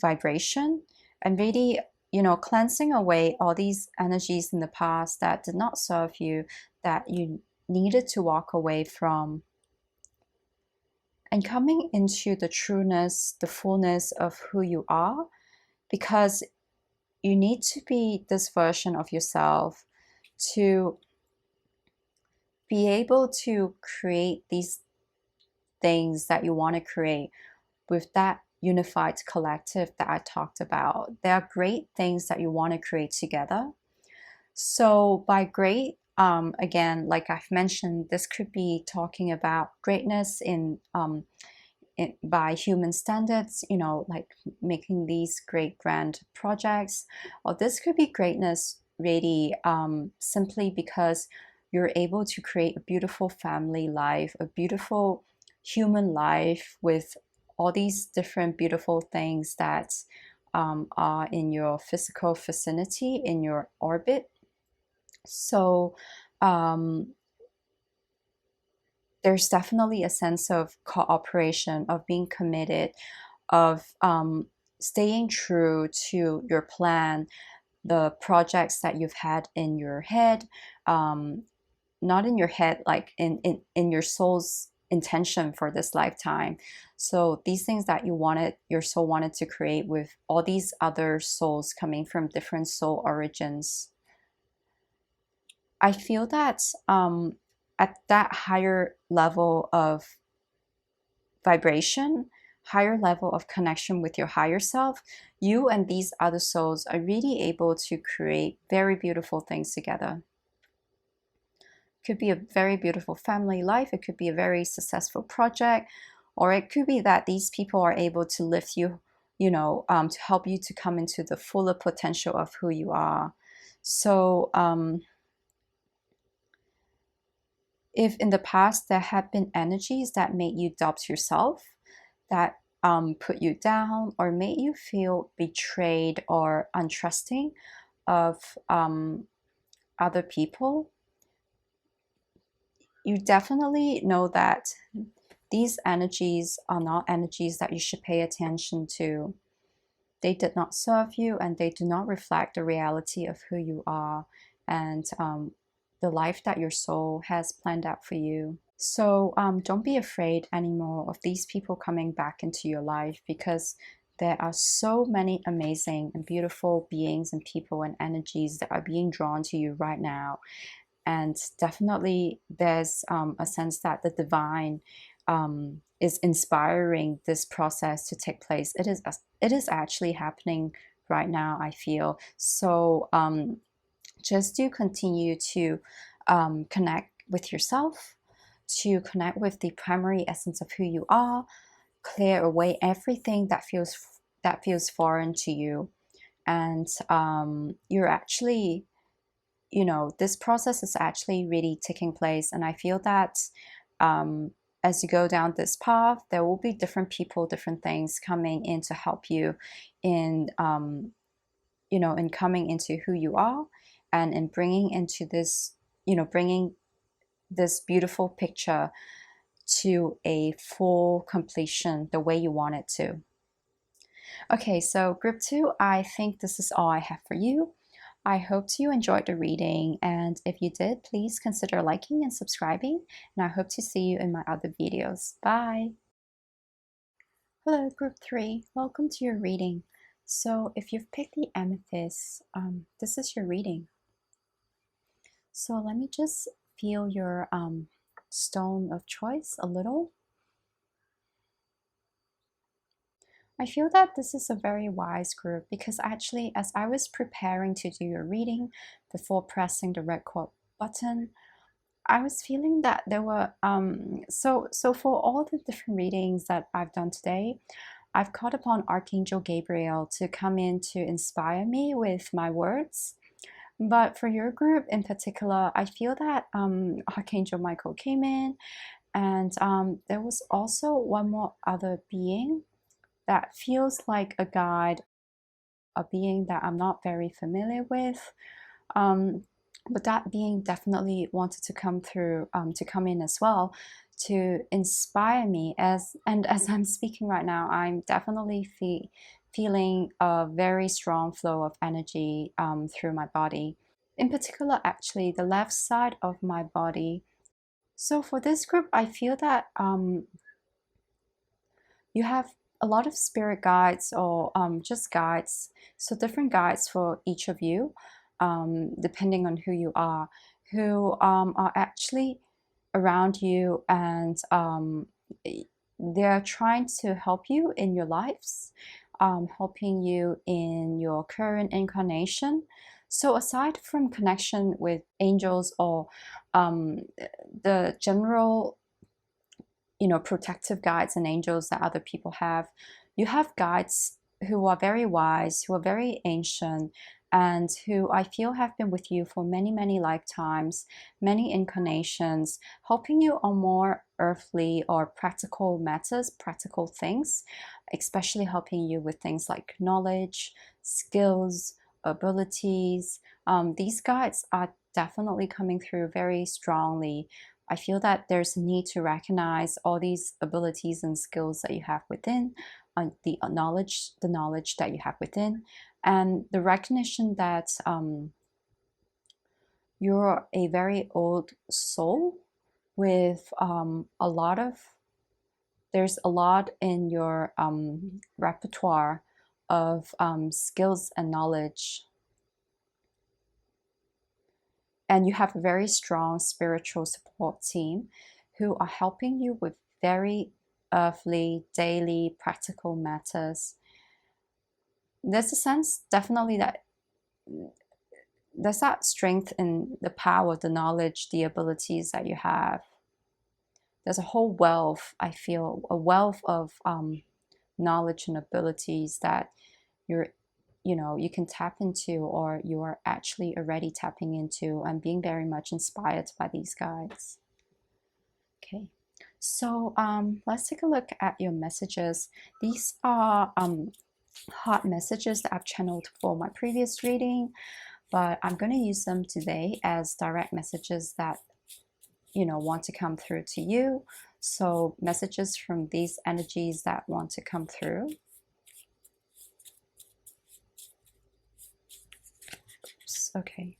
vibration, and really, you know, cleansing away all these energies in the past that did not serve you, that you needed to walk away from, and coming into the trueness, the fullness of who you are, because you need to be this version of yourself to be able to create these things that you want to create with that unified collective that I talked about. There are great things that you want to create together. So by great, again, like I've mentioned, this could be talking about greatness by human standards, you know, like making these great grand projects. Or this could be greatness really simply because you're able to create a beautiful family life, a beautiful human life with all these different beautiful things that are in your physical vicinity, in your orbit. So there's definitely a sense of cooperation, of being committed, of staying true to your plan, the projects that you've had in your head, not in your head, like in your soul's intention for this lifetime. So these things that your soul wanted to create with all these other souls coming from different soul origins. I feel that at that higher level of vibration, higher level of connection with your higher self, you and these other souls are really able to create very beautiful things together. It could be a very beautiful family life, it could be a very successful project, or it could be that these people are able to lift you, you know, to help you to come into the fuller potential of who you are. So if in the past there have been energies that made you doubt yourself, that put you down or made you feel betrayed or untrusting of other people, you definitely know that these energies are not energies that you should pay attention to. They did not serve you, and they do not reflect the reality of who you are and the life that your soul has planned out for you. So don't be afraid anymore of these people coming back into your life, because there are so many amazing and beautiful beings and people and energies that are being drawn to you right now. And definitely there's a sense that the divine is inspiring this process to take place. It is actually happening right now, I feel. So just do continue to connect with yourself, to connect with the primary essence of who you are, clear away everything that feels foreign to you, and you're actually, you know, this process is actually really taking place, and I feel that as you go down this path, there will be different people, different things coming in to help you in, in coming into who you are, and in bringing into this, bringing this beautiful picture to a full completion the way you want it to. Okay, so group 2, I think this is all I have for you. I hope you enjoyed the reading, and if you did, please consider liking and subscribing, and I hope to see you in my other videos. Bye! Hello, group 3. Welcome to your reading. So if you've picked the amethyst, this is your reading. So let me just feel your stone of choice a little. I feel that this is a very wise group because actually, as I was preparing to do your reading before pressing the record button, I was feeling that there were so for all the different readings that I've done today, I've called upon Archangel Gabriel to come in to inspire me with my words. But for your group in particular, I feel that Archangel Michael came in, and there was also one more other being that feels like a guide, a being that I'm not very familiar with. But that being definitely wanted to come through, to come in as well, to inspire me. As I'm speaking right now, I'm definitely feeling a very strong flow of energy through my body. In particular, actually, the left side of my body. So for this group, I feel that you have a lot of spirit guides, or just guides, so different guides for each of you, depending on who you are, who are actually around you, and they're trying to help you in your lives, helping you in your current incarnation. So aside from connection with angels, or the general protective guides and angels that other people have, you have guides who are very wise, who are very ancient, and who I feel have been with you for many, many lifetimes, many incarnations, helping you on more earthly or practical matters, practical things, especially helping you with things like knowledge, skills, abilities. These guides are definitely coming through very strongly. I feel that there's a need to recognize all these abilities and skills that you have within, the knowledge that you have within, and the recognition that you're a very old soul with there's a lot in your repertoire of skills and knowledge. And you have a very strong spiritual support team who are helping you with very earthly, daily, practical matters. There's a sense, definitely, that there's that strength in the power, the knowledge, the abilities that you have. There's a whole wealth, I feel, a wealth of knowledge and abilities that you can tap into, or you are actually already tapping into, and being very much inspired by these guides. Okay, so let's take a look at your messages. These are hot messages that I've channeled for my previous reading, but I'm going to use them today as direct messages that want to come through to you. So messages from these energies that want to come through. Oops, okay.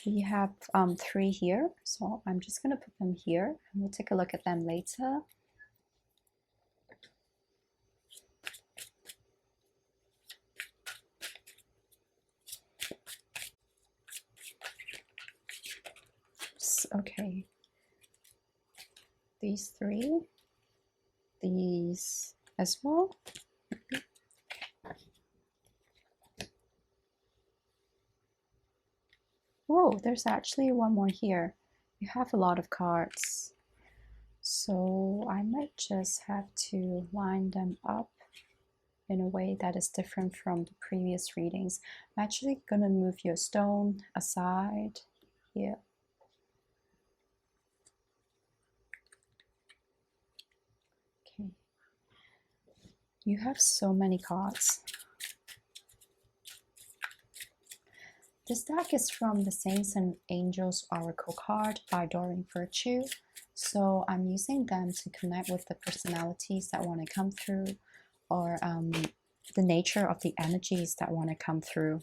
We have 3 here, so I'm just going to put them here, and we'll take a look at them later. Oops, okay. These 3, these as well. Whoa, there's actually one more here. You have a lot of cards. So I might just have to line them up in a way that is different from the previous readings. I'm actually gonna move your stone aside here. You have so many cards. This deck is from the Saints and Angels Oracle card by Doreen Virtue. So I'm using them to connect with the personalities that want to come through, or the nature of the energies that want to come through.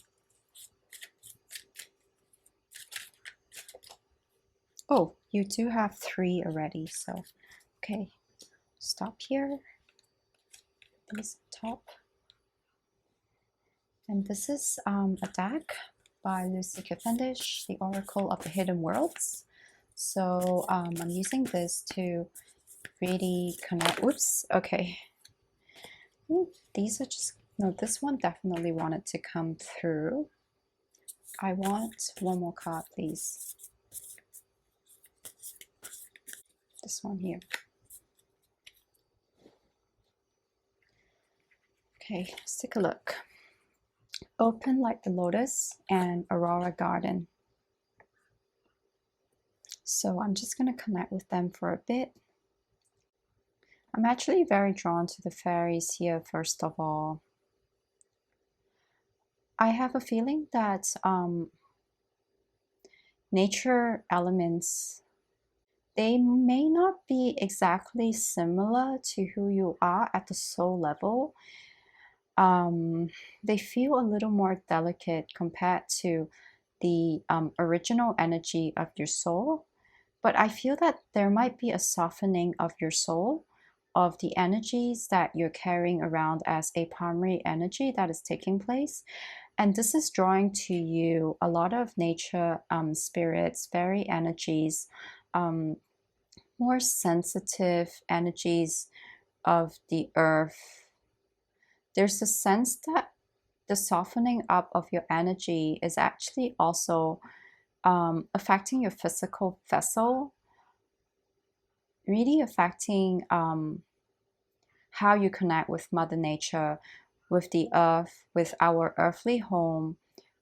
Oh, you do have 3 already, so okay. Stop here. This top. And this is a deck by Lucy Cavendish, the Oracle of the Hidden Worlds. So I'm using this to really connect. Oops, okay. These are just, no, this one definitely wanted to come through. I want one more card, please. This one here. Okay, let's take a look. Open like the lotus and Aurora Garden. So I'm just going to connect with them for a bit. I'm actually very drawn to the fairies here, first of all. I have a feeling that nature elements, they may not be exactly similar to who you are at the soul level. They feel a little more delicate compared to the original energy of your soul. But I feel that there might be a softening of your soul, of the energies that you're carrying around as a primary energy that is taking place. And this is drawing to you a lot of nature spirits, fairy energies, more sensitive energies of the earth. There's a sense that the softening up of your energy is actually also affecting your physical vessel, really affecting how you connect with Mother Nature, with the earth, with our earthly home,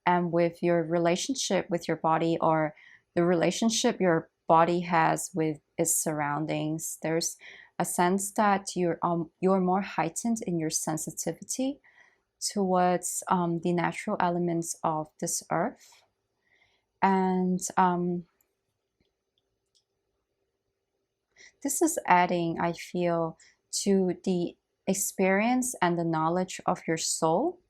and with your relationship with your body, or the relationship your body has with its surroundings. There's a sense that you're more heightened in your sensitivity towards the natural elements of this earth. And this is adding, I feel, to the experience and the knowledge of your soul.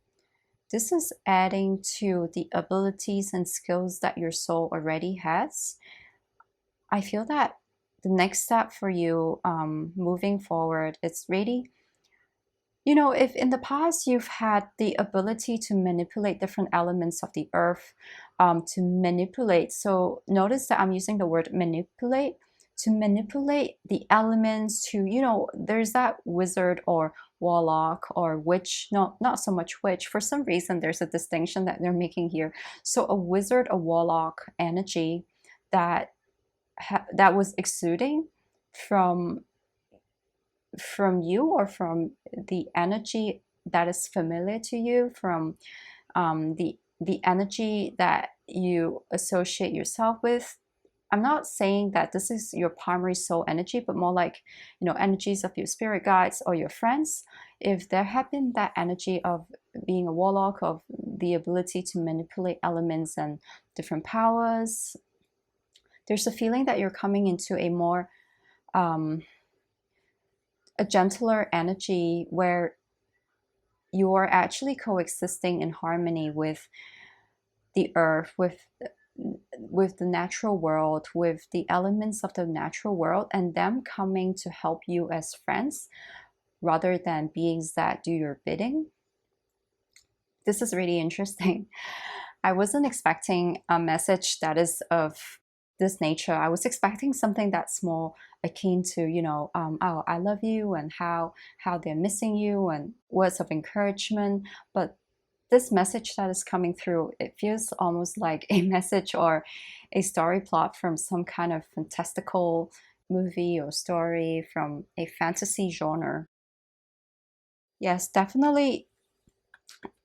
This is adding to the abilities and skills that your soul already has. I feel that the next step for you moving forward, it's really, you know, if in the past you've had the ability to manipulate different elements of the earth, to manipulate, so notice that I'm using the word manipulate, to manipulate the elements, to, you know, there's that wizard or warlock or witch, no, not so much witch. For some reason, there's a distinction that they're making here. So a wizard, a warlock energy that that was exuding from you, or from the energy that is familiar to you, from the energy that you associate yourself with. I'm not saying that this is your primary soul energy, but more like, you know, energies of your spirit guides or your friends. If there had been that energy of being a warlock, of the ability to manipulate elements and different powers, there's a feeling that you're coming into a more a gentler energy where you're actually coexisting in harmony with the earth, with the natural world, with the elements of the natural world, and them coming to help you as friends rather than beings that do your bidding. This is really interesting. I wasn't expecting a message that is of this nature. I was expecting something that's more akin to, you know, oh, I love you, and how they're missing you, and words of encouragement. But this message that is coming through, it feels almost like a message or a story plot from some kind of fantastical movie or story from a fantasy genre. Yes, definitely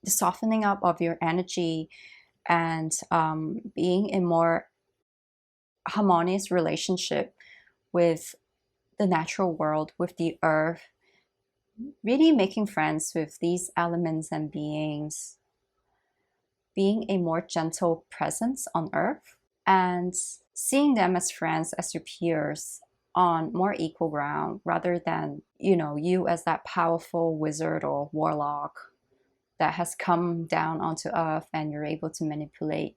the softening up of your energy, and being in more harmonious relationship with the natural world, with the earth, really making friends with these elements and beings, being a more gentle presence on earth, and seeing them as friends, as your peers on more equal ground, rather than, you as that powerful wizard or warlock that has come down onto earth and you're able to manipulate,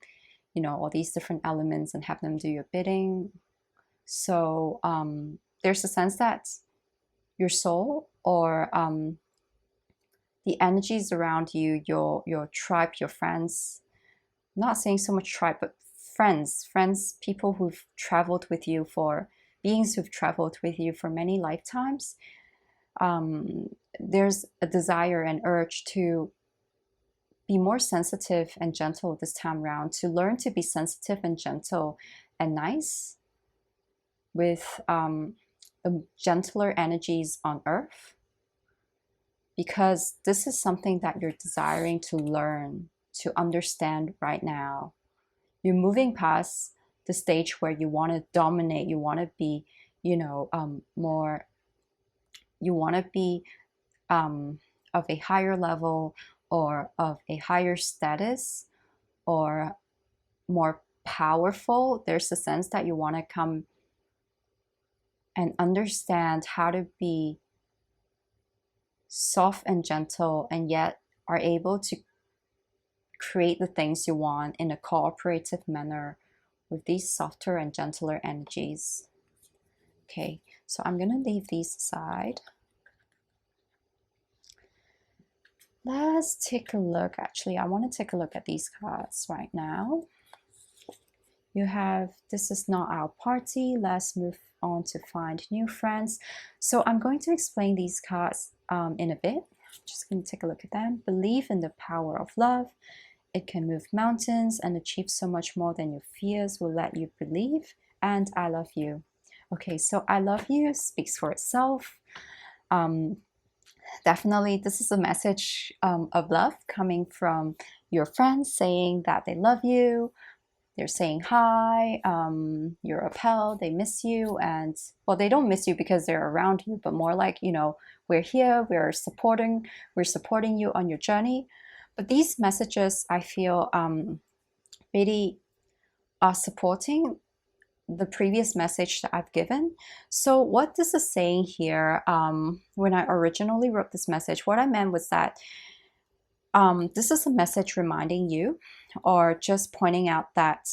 all these different elements and have them do your bidding. So there's a sense that your soul, or the energies around you, your tribe, your friends, not saying so much tribe, but friends, people who've traveled with you for, beings who've traveled with you for many lifetimes. There's a desire and urge to be more sensitive and gentle this time around, to learn to be sensitive and gentle and nice with the gentler energies on earth, because this is something that you're desiring to learn, to understand right now. You're moving past the stage where you want to dominate, you want to be, more, you want to be of a higher level or of a higher status or more powerful. There's a sense that you want to come and understand how to be soft and gentle, and yet are able to create the things you want in a cooperative manner with these softer and gentler energies. Okay, so I'm gonna leave these aside. Let's take a look. Actually, I want to take a look at these cards right now. You have, this is not our party. Let's move on to find new friends. So I'm going to explain these cards in a bit. Just going to take a look at them. Believe in the power of love. It can move mountains and achieve so much more than your fears will let you believe. And I love you. Okay, so I love you speaks for itself. Definitely, this is a message of love coming from your friends saying that they love you. They're saying hi, you're upheld, they miss you, and well, they don't miss you because they're around you, but more like, we're here, we're supporting you on your journey. But these messages, I feel, really are supporting the previous message that I've given. So what this is saying here, when I originally wrote this message, what I meant was that this is a message reminding you, or just pointing out that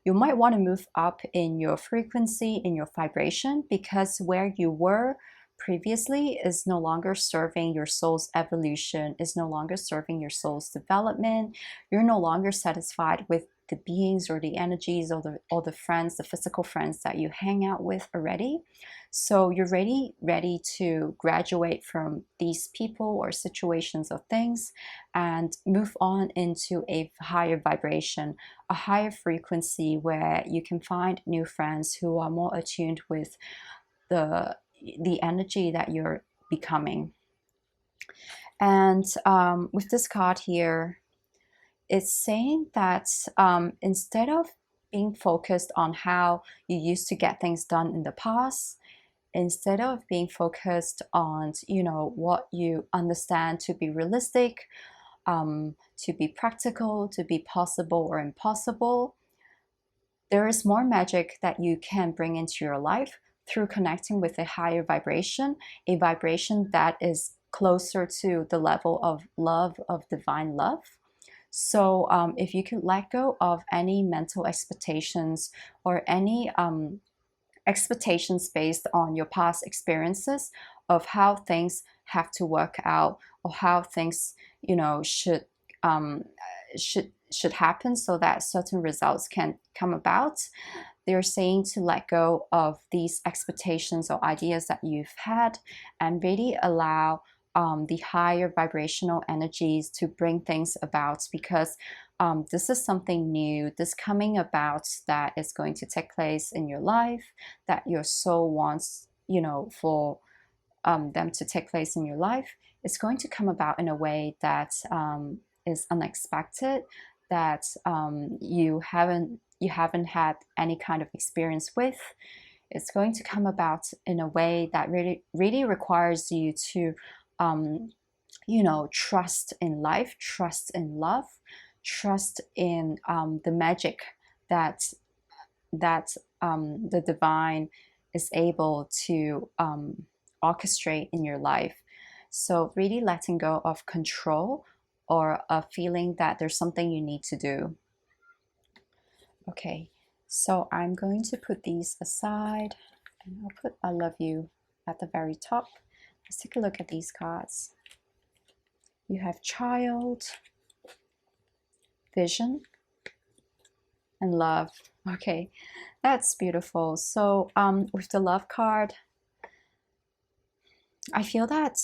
you might want to move up in your frequency, in your vibration, because where you were previously is no longer serving your soul's evolution, is no longer serving your soul's development. You're no longer satisfied with the beings or the energies or the friends, the physical friends that you hang out with already. So you're ready to graduate from these people or situations or things and move on into a higher vibration, a higher frequency, where you can find new friends who are more attuned with the energy that you're becoming. And with this card here, it's saying that instead of being focused on how you used to get things done in the past, instead of being focused on, what you understand to be realistic, to be practical, to be possible or impossible, there is more magic that you can bring into your life through connecting with a higher vibration, a vibration that is closer to the level of love, of divine love. So if you can let go of any mental expectations or any expectations based on your past experiences of how things have to work out, or how things, um, should happen so that certain results can come about. They're saying to let go of these expectations or ideas that you've had, and really allow the higher vibrational energies to bring things about, because this is something new, this coming about that is going to take place in your life, that your soul wants, for them to take place in your life. It's going to come about in a way that is unexpected, that you haven't had any kind of experience with. It's going to come about in a way that really requires you to trust in life, trust in love, trust in the magic that the divine is able to orchestrate in your life. So really letting go of control or a feeling that there's something you need to do. Okay, so I'm going to put these aside, and I'll put I love you at the very top. Let's take a look at these cards. You have child, vision, and love. Okay, that's beautiful. So with the love card, I feel that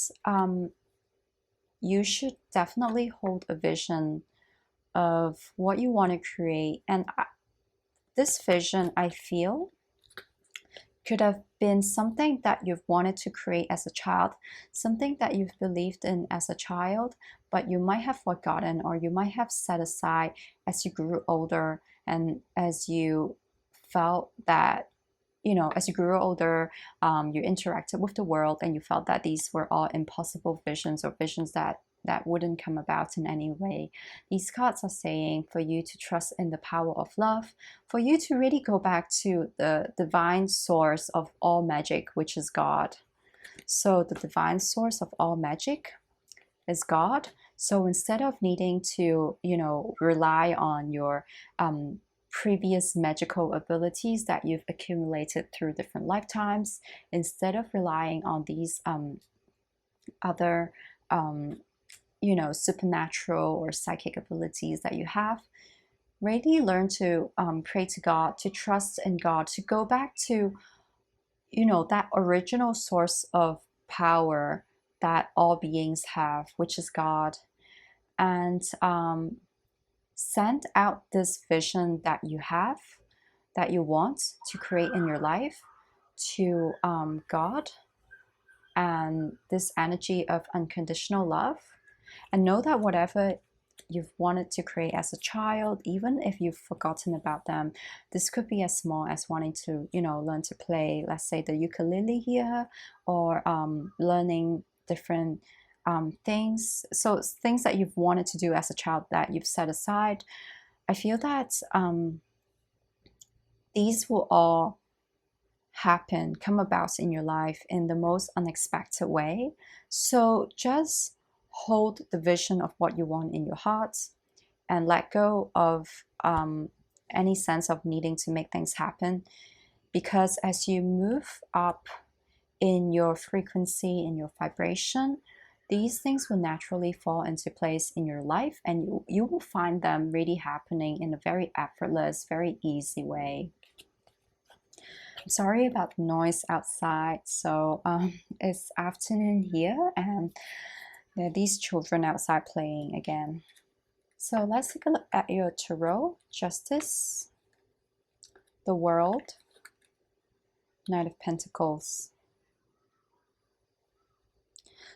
you should definitely hold a vision of what you want to create. And this vision, I feel, could have been something that you've wanted to create as a child, something that you've believed in as a child, but you might have forgotten or you might have set aside as you grew older and as you felt that, as you grew older, you interacted with the world and you felt that these were all impossible visions or visions that wouldn't come about in any way. These cards are saying for you to trust in the power of love, for you to really go back to the divine source of all magic, which is God. So the divine source of all magic is God. So instead of needing to, rely on your previous magical abilities that you've accumulated through different lifetimes, instead of relying on these other supernatural or psychic abilities that you have, really learn to pray to God, to trust in God, to go back to, that original source of power that all beings have, which is God, and send out this vision that you have, that you want to create in your life to God and this energy of unconditional love. And know that whatever you've wanted to create as a child, even if you've forgotten about them, this could be as small as wanting to, learn to play, let's say, the ukulele here, or learning different things. So things that you've wanted to do as a child that you've set aside. I feel that these will all come about in your life in the most unexpected way. So just hold the vision of what you want in your heart and let go of any sense of needing to make things happen. Because as you move up in your frequency, in your vibration, these things will naturally fall into place in your life, and you will find them really happening in a very effortless, very easy way. I'm sorry about the noise outside. So it's afternoon here, and there are these children outside playing again. So let's take a look at your tarot. Justice, the World, Knight of Pentacles.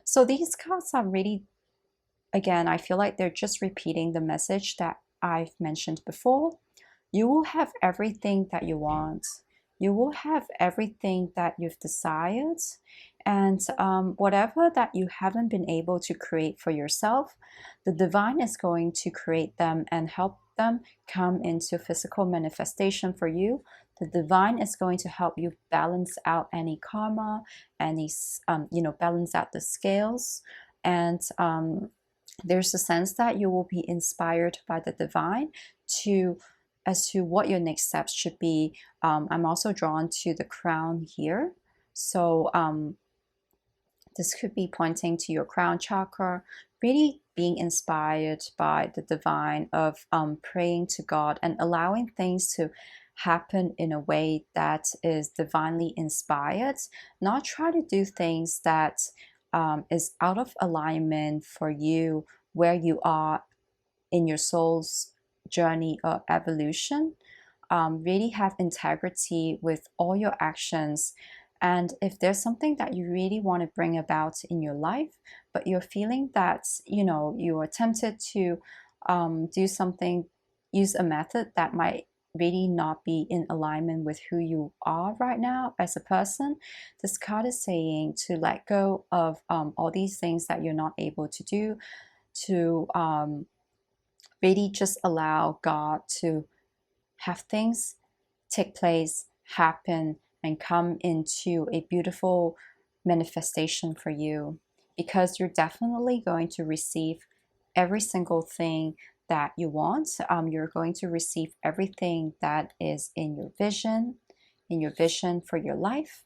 So these cards are really, again, I feel like they're just repeating the message that I've mentioned before. You will have everything that you want. You will have everything that you've desired, and whatever that you haven't been able to create for yourself, the divine is going to create them and help them come into physical manifestation for you. The divine is going to help you balance out any karma, any balance out the scales, and there's a sense that you will be inspired by the divine as to what your next steps should be. I'm also drawn to the crown here. So this could be pointing to your crown chakra, really being inspired by the divine, of praying to God and allowing things to happen in a way that is divinely inspired. Not try to do things that is out of alignment for you, where you are in your soul's journey or evolution. Really have integrity with all your actions. And if there's something that you really want to bring about in your life, but you're feeling that, you are tempted to do something, use a method that might really not be in alignment with who you are right now as a person, this card is saying to let go of all these things that you're not able to do, to really just allow God to have things take place, happen, and come into a beautiful manifestation for you, because you're definitely going to receive every single thing that you want. You're going to receive everything that is in your vision for your life,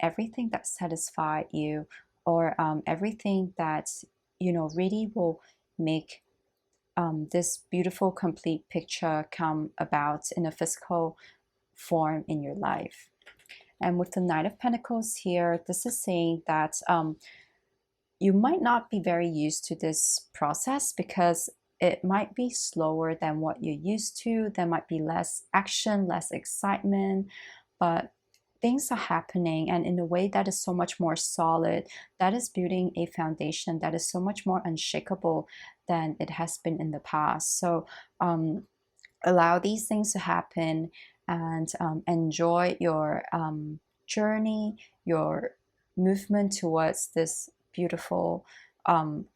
everything that satisfied you, or everything that really will make this beautiful complete picture come about in a physical form in your life. And with the Knight of Pentacles here, this is saying that you might not be very used to this process, because it might be slower than what you're used to. There might be less action, less excitement, but things are happening, and in a way that is so much more solid, that is building a foundation that is so much more unshakable than it has been in the past. So allow these things to happen, and enjoy your journey, your movement towards this beautiful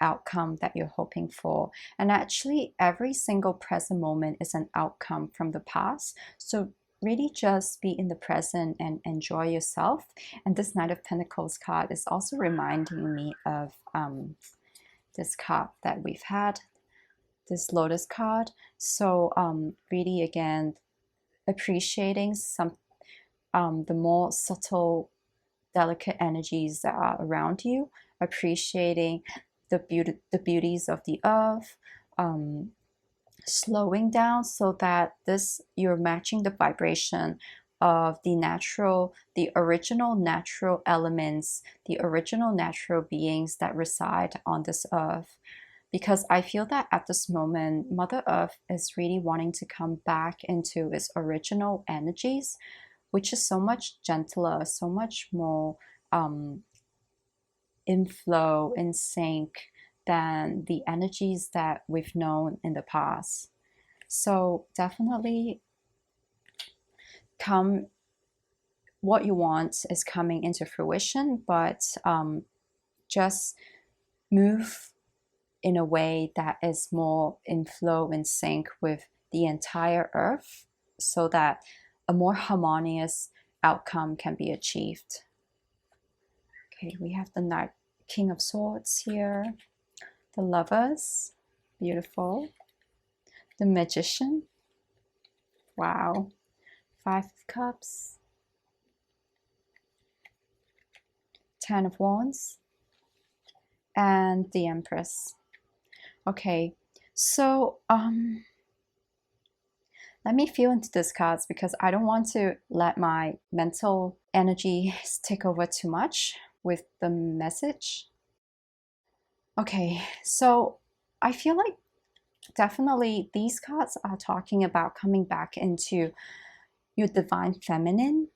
outcome that you're hoping for. And actually, every single present moment is an outcome from the past. So really just be in the present and enjoy yourself. And this Knight of Pentacles card is also reminding me of this card that we've had, this Lotus card. So really, again, appreciating some the more subtle, delicate energies that are around you, appreciating the beauties of the earth, slowing down so that you're matching the vibration of the original natural elements, the original natural beings that reside on this earth. Because I feel that at this moment, Mother Earth is really wanting to come back into its original energies, which is so much gentler, so much more in flow, in sync than the energies that we've known in the past. So definitely what you want is coming into fruition, but just move in a way that is more in flow, in sync with the entire earth, so that a more harmonious outcome can be achieved. Okay, we have the King of Swords here, the Lovers, beautiful, the Magician, wow, Five of Cups, Ten of Wands, and the Empress. Okay, so let me feel into these cards, because I don't want to let my mental energy take over too much with the message. Okay, so I feel like definitely these cards are talking about coming back into your divine feminine,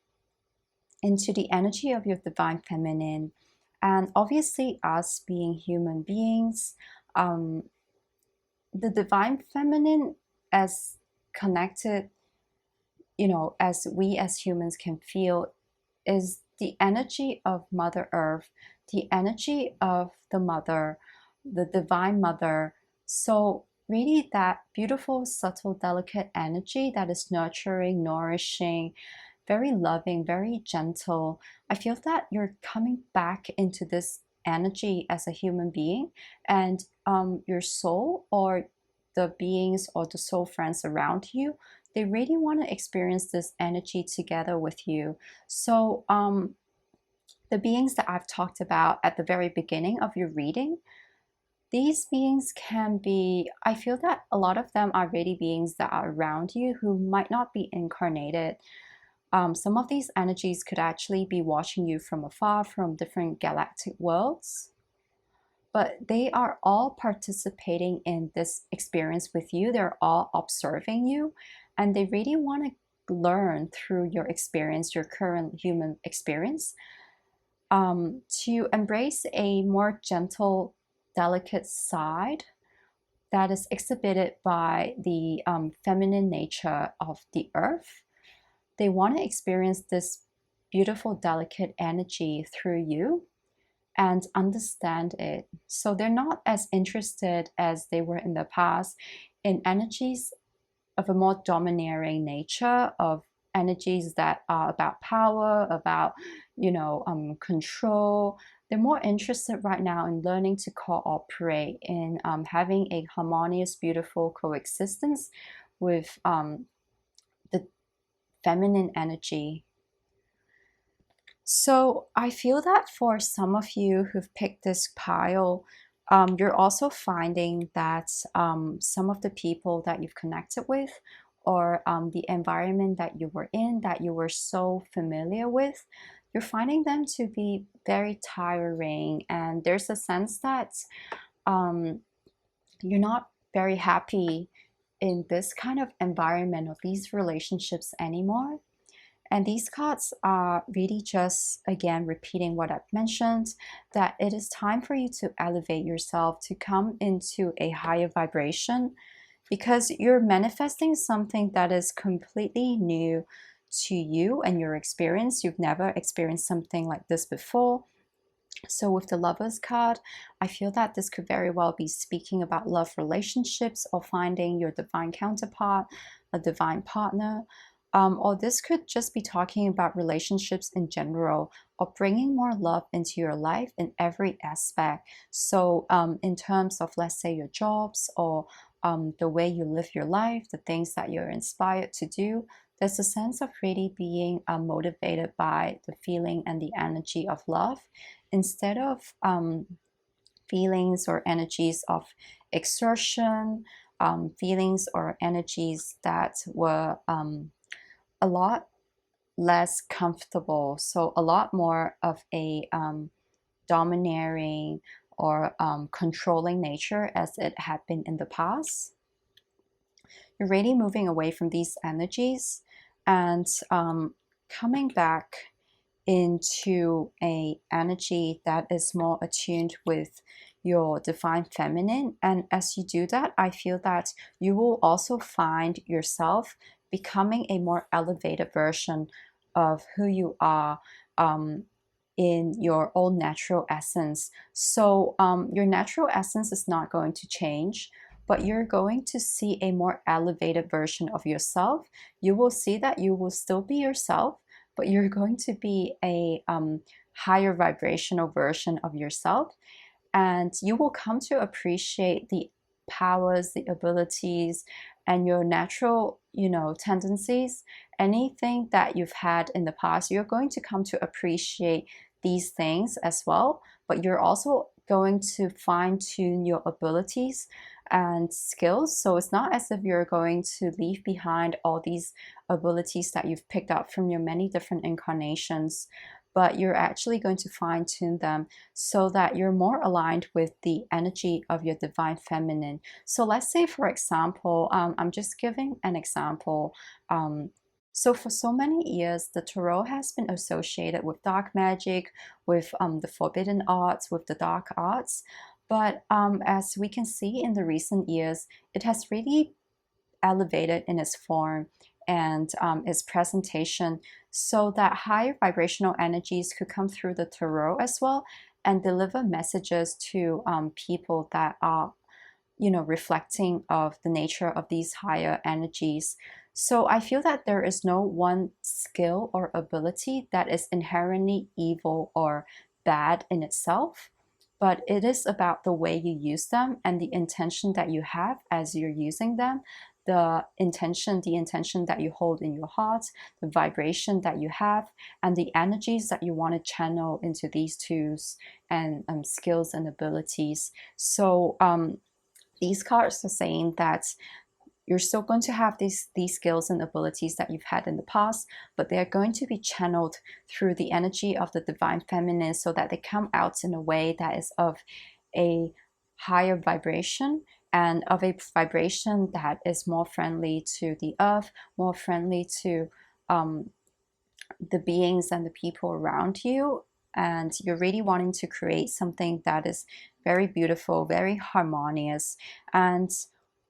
into the energy of your divine feminine. And obviously, us being human beings, the divine feminine, as connected, as we as humans can feel, is the energy of Mother Earth, the energy of the Mother, the Divine Mother. So really that beautiful, subtle, delicate energy that is nurturing, nourishing, very loving, very gentle. I feel that you're coming back into this energy as a human being, and your soul, or the beings or the soul friends around you, they really want to experience this energy together with you. So the beings that I've talked about at the very beginning of your reading, these beings can be, I feel that a lot of them are really beings that are around you who might not be incarnated. Some of these energies could actually be watching you from afar, from different galactic worlds, but they are all participating in this experience with you. They're all observing you, and they really want to learn through your experience, your current human experience, to embrace a more gentle, delicate side that is exhibited by the feminine nature of the earth. They want to experience this beautiful, delicate energy through you and understand it. So they're not as interested as they were in the past in energies of a more domineering nature, of energies that are about power, about, control. They're more interested right now in learning to cooperate, in having a harmonious, beautiful coexistence with the feminine energy. So I feel that for some of you who've picked this pile, you're also finding that some of the people that you've connected with, or the environment that you were in, that you were so familiar with, you're finding them to be very tiring. And there's a sense that um, you're not very happy in this kind of environment or these relationships anymore. And these cards are really just, again, repeating what I've mentioned, that it is time for you to elevate yourself, to come into a higher vibration, because you're manifesting something that is completely new to you and your experience. You've never experienced something like this before. So with the Lovers card, I feel that this could very well be speaking about love relationships, or finding your divine counterpart, a divine partner. Or this could just be talking about relationships in general, or bringing more love into your life in every aspect. So in terms of, let's say, your jobs, or the way you live your life, the things that you're inspired to do, there's a sense of really being motivated by the feeling and the energy of love, instead of feelings or energies of exertion, feelings or energies that were a lot less comfortable. So a lot more of a domineering or controlling nature as it had been in the past. You're really moving away from these energies and coming back into a energy that is more attuned with your divine feminine. And as you do that, I feel that you will also find yourself becoming a more elevated version of who you are, in your own natural essence. So your natural essence is not going to change, but you're going to see a more elevated version of yourself. You will see that you will still be yourself, but you're going to be a higher vibrational version of yourself. And you will come to appreciate the powers, the abilities, and your natural, tendencies. Anything that you've had in the past, you're going to come to appreciate these things as well. But you're also going to fine tune your abilities and skills. So it's not as if you're going to leave behind all these abilities that you've picked up from your many different incarnations, but you're actually going to fine tune them so that you're more aligned with the energy of your divine feminine. So let's say, for example, I'm just giving an example. So for so many years, the tarot has been associated with dark magic, with the forbidden arts, with the dark arts. But as we can see in the recent years, it has really elevated in its form and its presentation, so that higher vibrational energies could come through the tarot as well, and deliver messages to people that are, reflecting of the nature of these higher energies. So I feel that there is no one skill or ability that is inherently evil or bad in itself, but it is about the way you use them and the intention that you have as you're using them, the intention that you hold in your heart, the vibration that you have, and the energies that you want to channel into these tools and skills and abilities. So these cards are saying that you're still going to have these skills and abilities that you've had in the past, but they're going to be channeled through the energy of the divine feminine, so that they come out in a way that is of a higher vibration, and of a vibration that is more friendly to the earth, more friendly to the beings and the people around you, and you're really wanting to create something that is very beautiful, very harmonious. And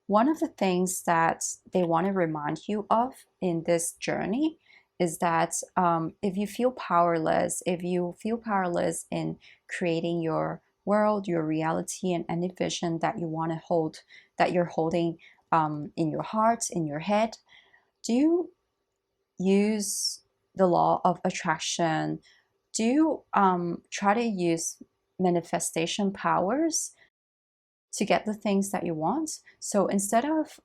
one of the things that they want to remind you of in this journey is that if you feel powerless, in creating your world, your reality, and any vision that you want to hold, that you're holding in your heart, in your head, do you use the law of attraction? Do you try to use manifestation powers to get the things that you want? So instead of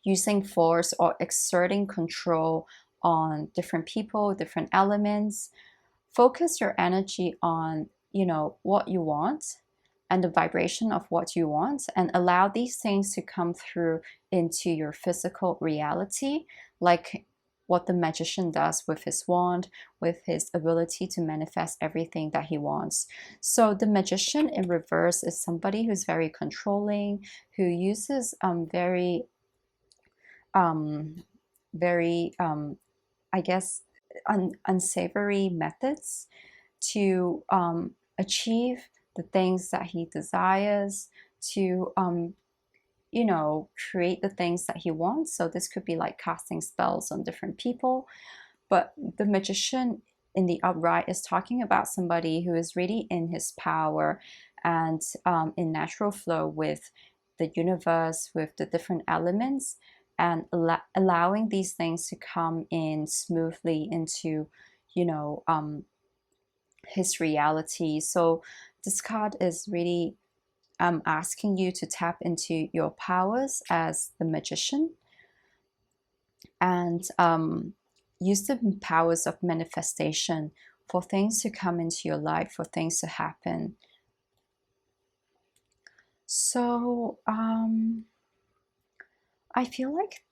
using force or exerting control on different people, different elements, focus your energy on, what you want and the vibration of what you want, and allow these things to come through into your physical reality, like what the magician does with his wand, with his ability to manifest everything that he wants. So the magician in reverse is somebody who's very controlling, who uses um, very I guess unsavory methods to achieve the things that he desires, to create the things that he wants. So this could be like casting spells on different people. But the magician in the upright is talking about somebody who is really in his power and in natural flow with the universe, with the different elements, and allowing these things to come in smoothly into, his reality. So this card is really asking you to tap into your powers as the magician, and use the powers of manifestation for things to come into your life, for things to happen. So I feel like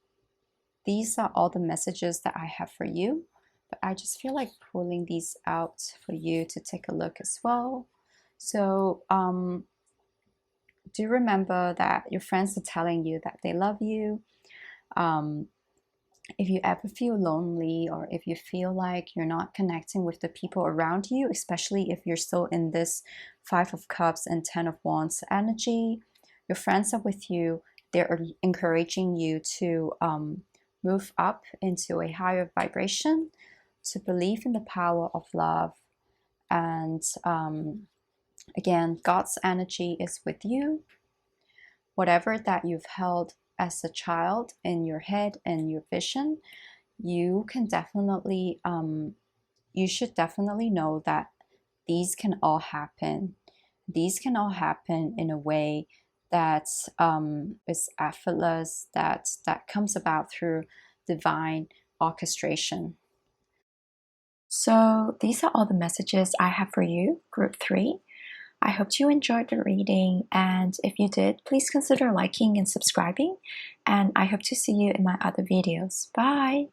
these are all the messages that I have for you, but I just feel like pulling these out for you to take a look as well. So do remember that your friends are telling you that they love you. If you ever feel lonely, or if you feel like you're not connecting with the people around you, especially if you're still in this Five of Cups and Ten of Wands energy, your friends are with you. They're encouraging you to move up into a higher vibration, to believe in the power of love. And again, God's energy is with you. Whatever that you've held as a child in your head and your vision, you can definitely, you should definitely know that these can all happen. These can all happen in a way that is effortless, that comes about through divine orchestration. So these are all the messages I have for you, Group 3. I hope you enjoyed the reading, and if you did, please consider liking and subscribing, and I hope to see you in my other videos. Bye!